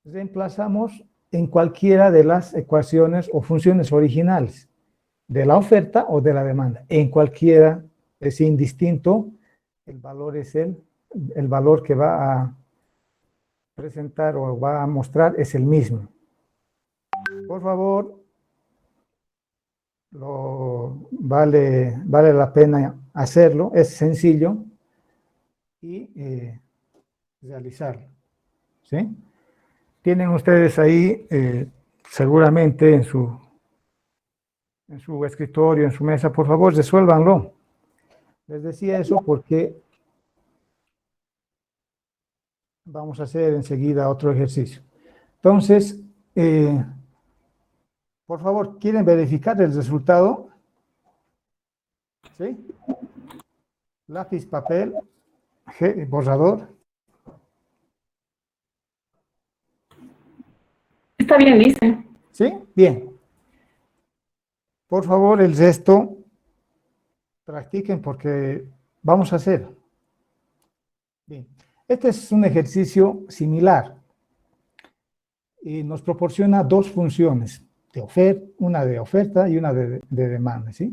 reemplazamos en cualquiera de las ecuaciones o funciones originales, de la oferta o de la demanda. En cualquiera es indistinto, el valor es el valor que va a presentar o va a mostrar es el mismo. Por favor, vale la pena hacerlo, es sencillo y realizarlo. ¿Sí? Tienen ustedes ahí seguramente en su escritorio, en su mesa, por favor, resuélvanlo. Les decía eso porque vamos a hacer enseguida otro ejercicio. Entonces, por favor, ¿quieren verificar el resultado? ¿Sí? Lápiz, papel, borrador. Está bien, Lice. ¿Sí? Bien. Por favor, el resto, practiquen porque vamos a hacer. Bien. Este es un ejercicio similar y nos proporciona dos funciones, una de oferta y una de demanda, ¿sí?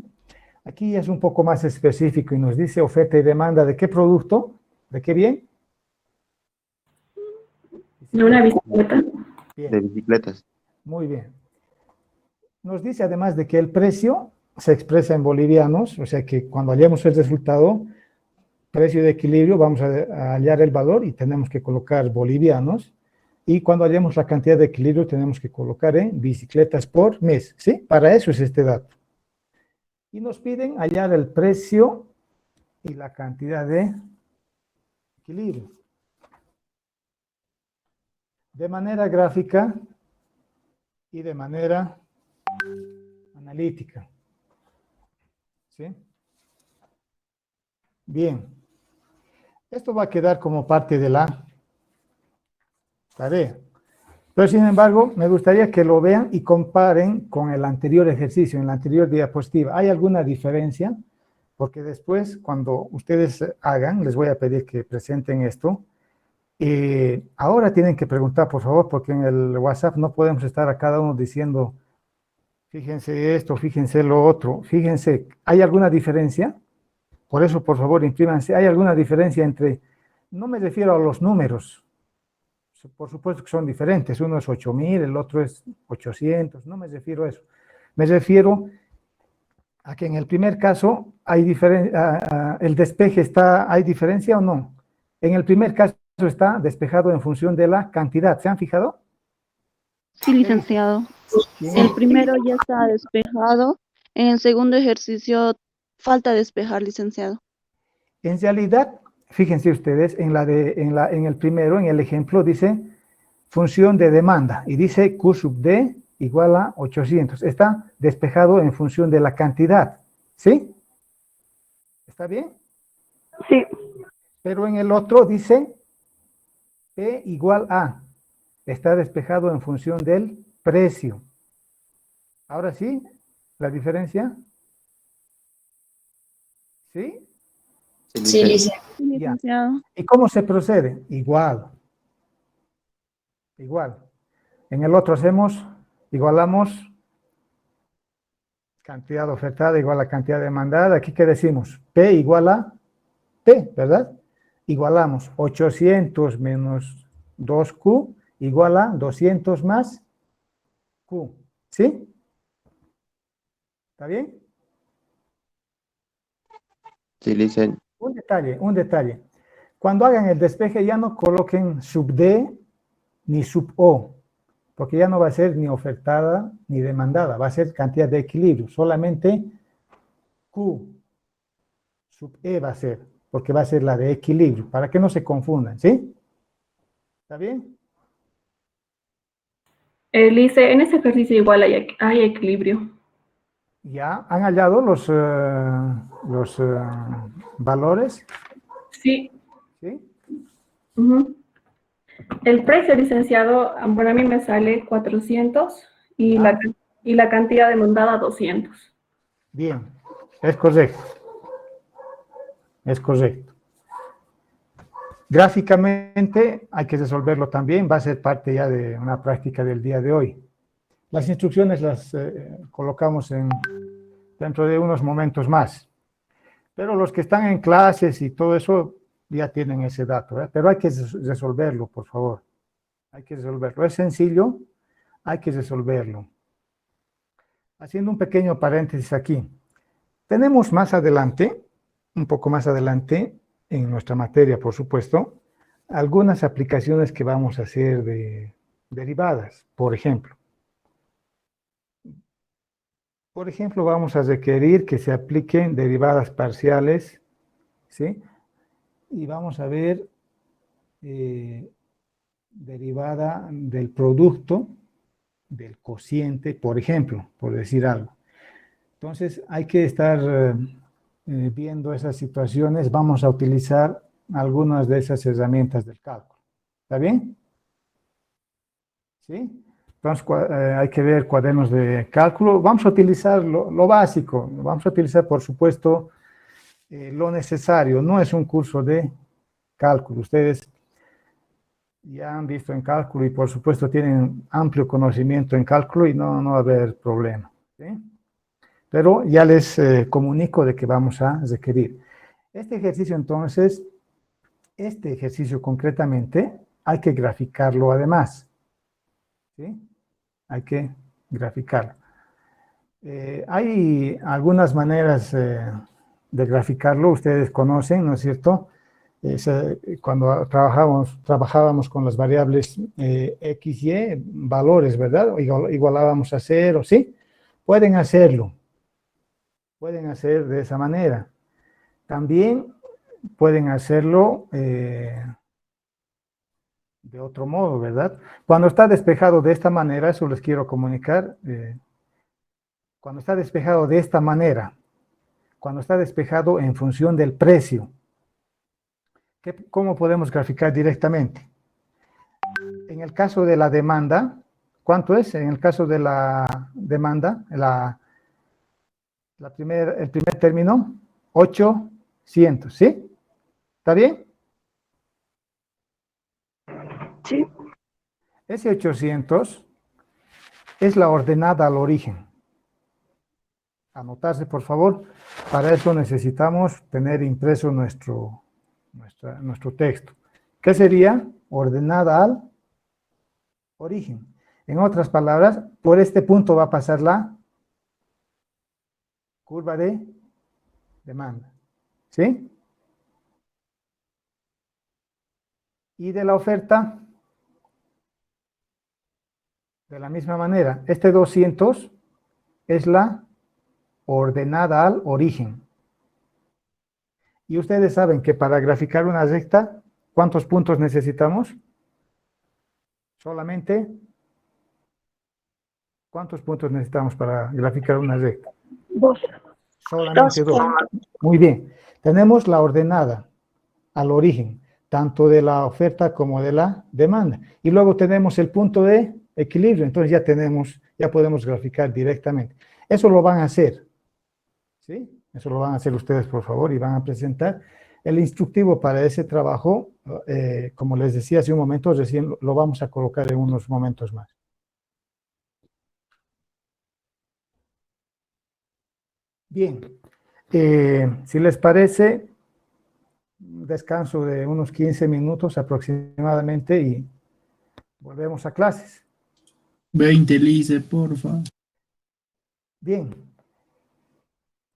Aquí es un poco más específico y nos dice oferta y demanda de qué producto, de qué bien. De una bicicleta. Bien. De bicicletas. Muy bien. Nos dice además de que el precio se expresa en bolivianos, o sea que cuando hallemos el resultado, precio de equilibrio, vamos a hallar el valor y tenemos que colocar bolivianos. Y cuando hallemos la cantidad de equilibrio, tenemos que colocar en bicicletas por mes, ¿sí? Para eso es este dato. Y nos piden hallar el precio y la cantidad de equilibrio. De manera gráfica y de manera analítica. ¿Sí? Bien. Esto va a quedar como parte de la tarea. Pero sin embargo, me gustaría que lo vean y comparen con el anterior ejercicio, en la anterior diapositiva. ¿Hay alguna diferencia? Porque después, cuando ustedes hagan, les voy a pedir que presenten esto. Ahora tienen que preguntar, por favor, porque en el WhatsApp no podemos estar a cada uno diciendo, fíjense esto, fíjense lo otro. Fíjense, ¿hay alguna diferencia? Por eso, por favor, imprímanse. ¿Hay alguna diferencia entre, no me refiero a los números, por supuesto que son diferentes, uno es 8.000, el otro es 800, no me refiero a eso. Me refiero a que en el primer caso hay el despeje está, ¿hay diferencia o no? En el primer caso está despejado en función de la cantidad, ¿se han fijado? Sí, licenciado. El primero ya está despejado. En el segundo ejercicio falta despejar, licenciado. En realidad, fíjense ustedes, en el primero, en el ejemplo, dice función de demanda y dice Q sub D igual a 800. Está despejado en función de la cantidad, ¿sí? ¿Está bien? Sí. Pero en el otro dice P igual a. Está despejado en función del precio. Ahora sí, la diferencia. ¿Sí? Sí, licenciado. ¿Y cómo se procede? Igual. Igual. En el otro igualamos cantidad ofertada igual a cantidad demandada. Aquí, ¿qué decimos? P igual a P, ¿verdad? Igualamos 800 menos 2Q igual a 200 más Q. ¿Sí? ¿Está bien? Sí, licenciado. Un detalle. Cuando hagan el despeje ya no coloquen sub D ni sub O, porque ya no va a ser ni ofertada ni demandada, va a ser cantidad de equilibrio, solamente Q sub E va a ser, porque va a ser la de equilibrio, para que no se confundan, ¿sí? ¿Está bien? Lice, en ese ejercicio igual hay equilibrio. ¿Ya han hallado los valores? Sí. ¿Sí? El precio, licenciado, bueno, a mí me sale 400 y la cantidad demandada 200. Bien, es correcto. Es correcto. Gráficamente hay que resolverlo también, va a ser parte ya de una práctica del día de hoy. Las instrucciones las colocamos dentro de unos momentos más. Pero los que están en clases y todo eso ya tienen ese dato, ¿eh? Pero hay que resolverlo, por favor. Hay que resolverlo. Es sencillo, hay que resolverlo. Haciendo un pequeño paréntesis aquí. Tenemos más adelante, un poco más adelante, en nuestra materia, por supuesto, algunas aplicaciones que vamos a hacer de derivadas, por ejemplo. Por ejemplo, vamos a requerir que se apliquen derivadas parciales, ¿sí? Y vamos a ver derivada del producto, del cociente, por ejemplo, por decir algo. Entonces, hay que estar viendo esas situaciones. Vamos a utilizar algunas de esas herramientas del cálculo. ¿Está bien? ¿Sí? Entonces, hay que ver cuadernos de cálculo. Vamos a utilizar lo básico. Vamos a utilizar, por supuesto, lo necesario. No es un curso de cálculo. Ustedes ya han visto en cálculo y, por supuesto, tienen amplio conocimiento en cálculo y no va a haber problema. ¿Sí? Pero ya les comunico de que vamos a requerir. Este ejercicio, entonces, este ejercicio concretamente, hay que graficarlo además. ¿Sí? Hay que graficarlo. Hay algunas maneras de graficarlo, ustedes conocen, ¿no es cierto? Cuando trabajábamos con las variables x, y, valores, ¿verdad? Igualábamos a 0, ¿sí? Pueden hacerlo. Pueden hacer de esa manera. También pueden hacerlo de otro modo, ¿verdad? Cuando está despejado de esta manera, eso les quiero comunicar, cuando está despejado de esta manera, cuando está despejado en función del precio, ¿cómo podemos graficar directamente? En el caso de la demanda, ¿cuánto es? En el caso de la demanda, el primer término, 800, ¿sí? ¿Está bien? Sí. Ese 800 es la ordenada al origen. Anotarse, por favor. Para eso necesitamos tener impreso nuestro texto. ¿Qué sería? Ordenada al origen. En otras palabras, por este punto va a pasar la curva de demanda. ¿Sí? Y de la oferta, de la misma manera, este 200 es la ordenada al origen. Y ustedes saben que para graficar una recta, ¿cuántos puntos necesitamos? Solamente, ¿cuántos puntos necesitamos para graficar una recta? 2. Solamente 2. Muy bien. Tenemos la ordenada al origen, tanto de la oferta como de la demanda. Y luego tenemos el punto de equilibrio. Entonces ya podemos graficar directamente. Eso lo van a hacer. ¿Sí? Eso lo van a hacer ustedes, por favor, y van a presentar. El instructivo para ese trabajo, como les decía hace un momento, recién lo vamos a colocar en unos momentos más. Bien, si les parece, descanso de unos 15 minutos aproximadamente y volvemos a clases. 20, Lice, porfa. Bien,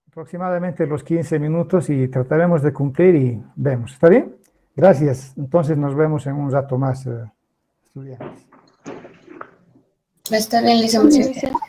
aproximadamente los 15 minutos y trataremos de cumplir y vemos. ¿Está bien? Gracias. Entonces nos vemos en un rato más, estudiantes. Está bien, licenciado.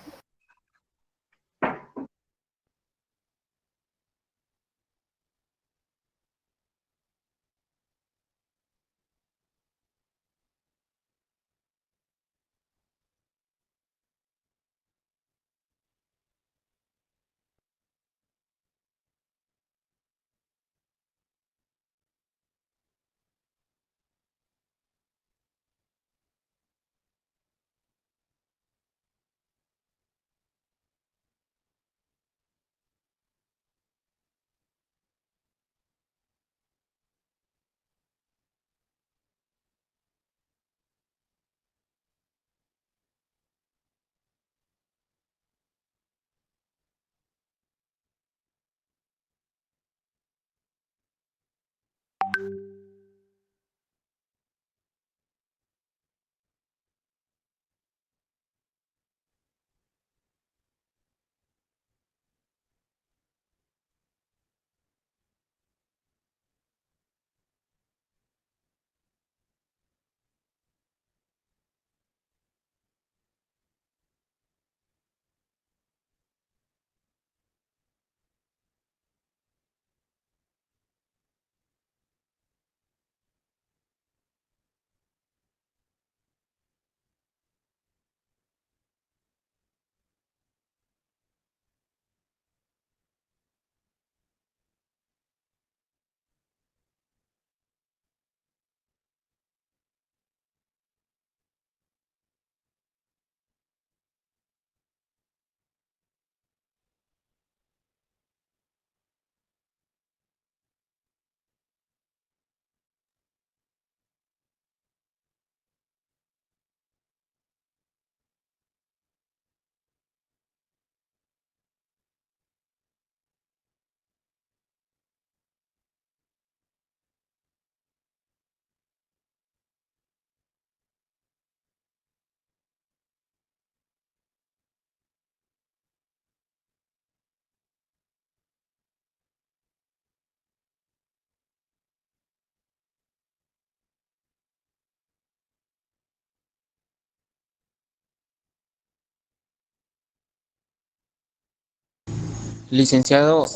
Licenciado,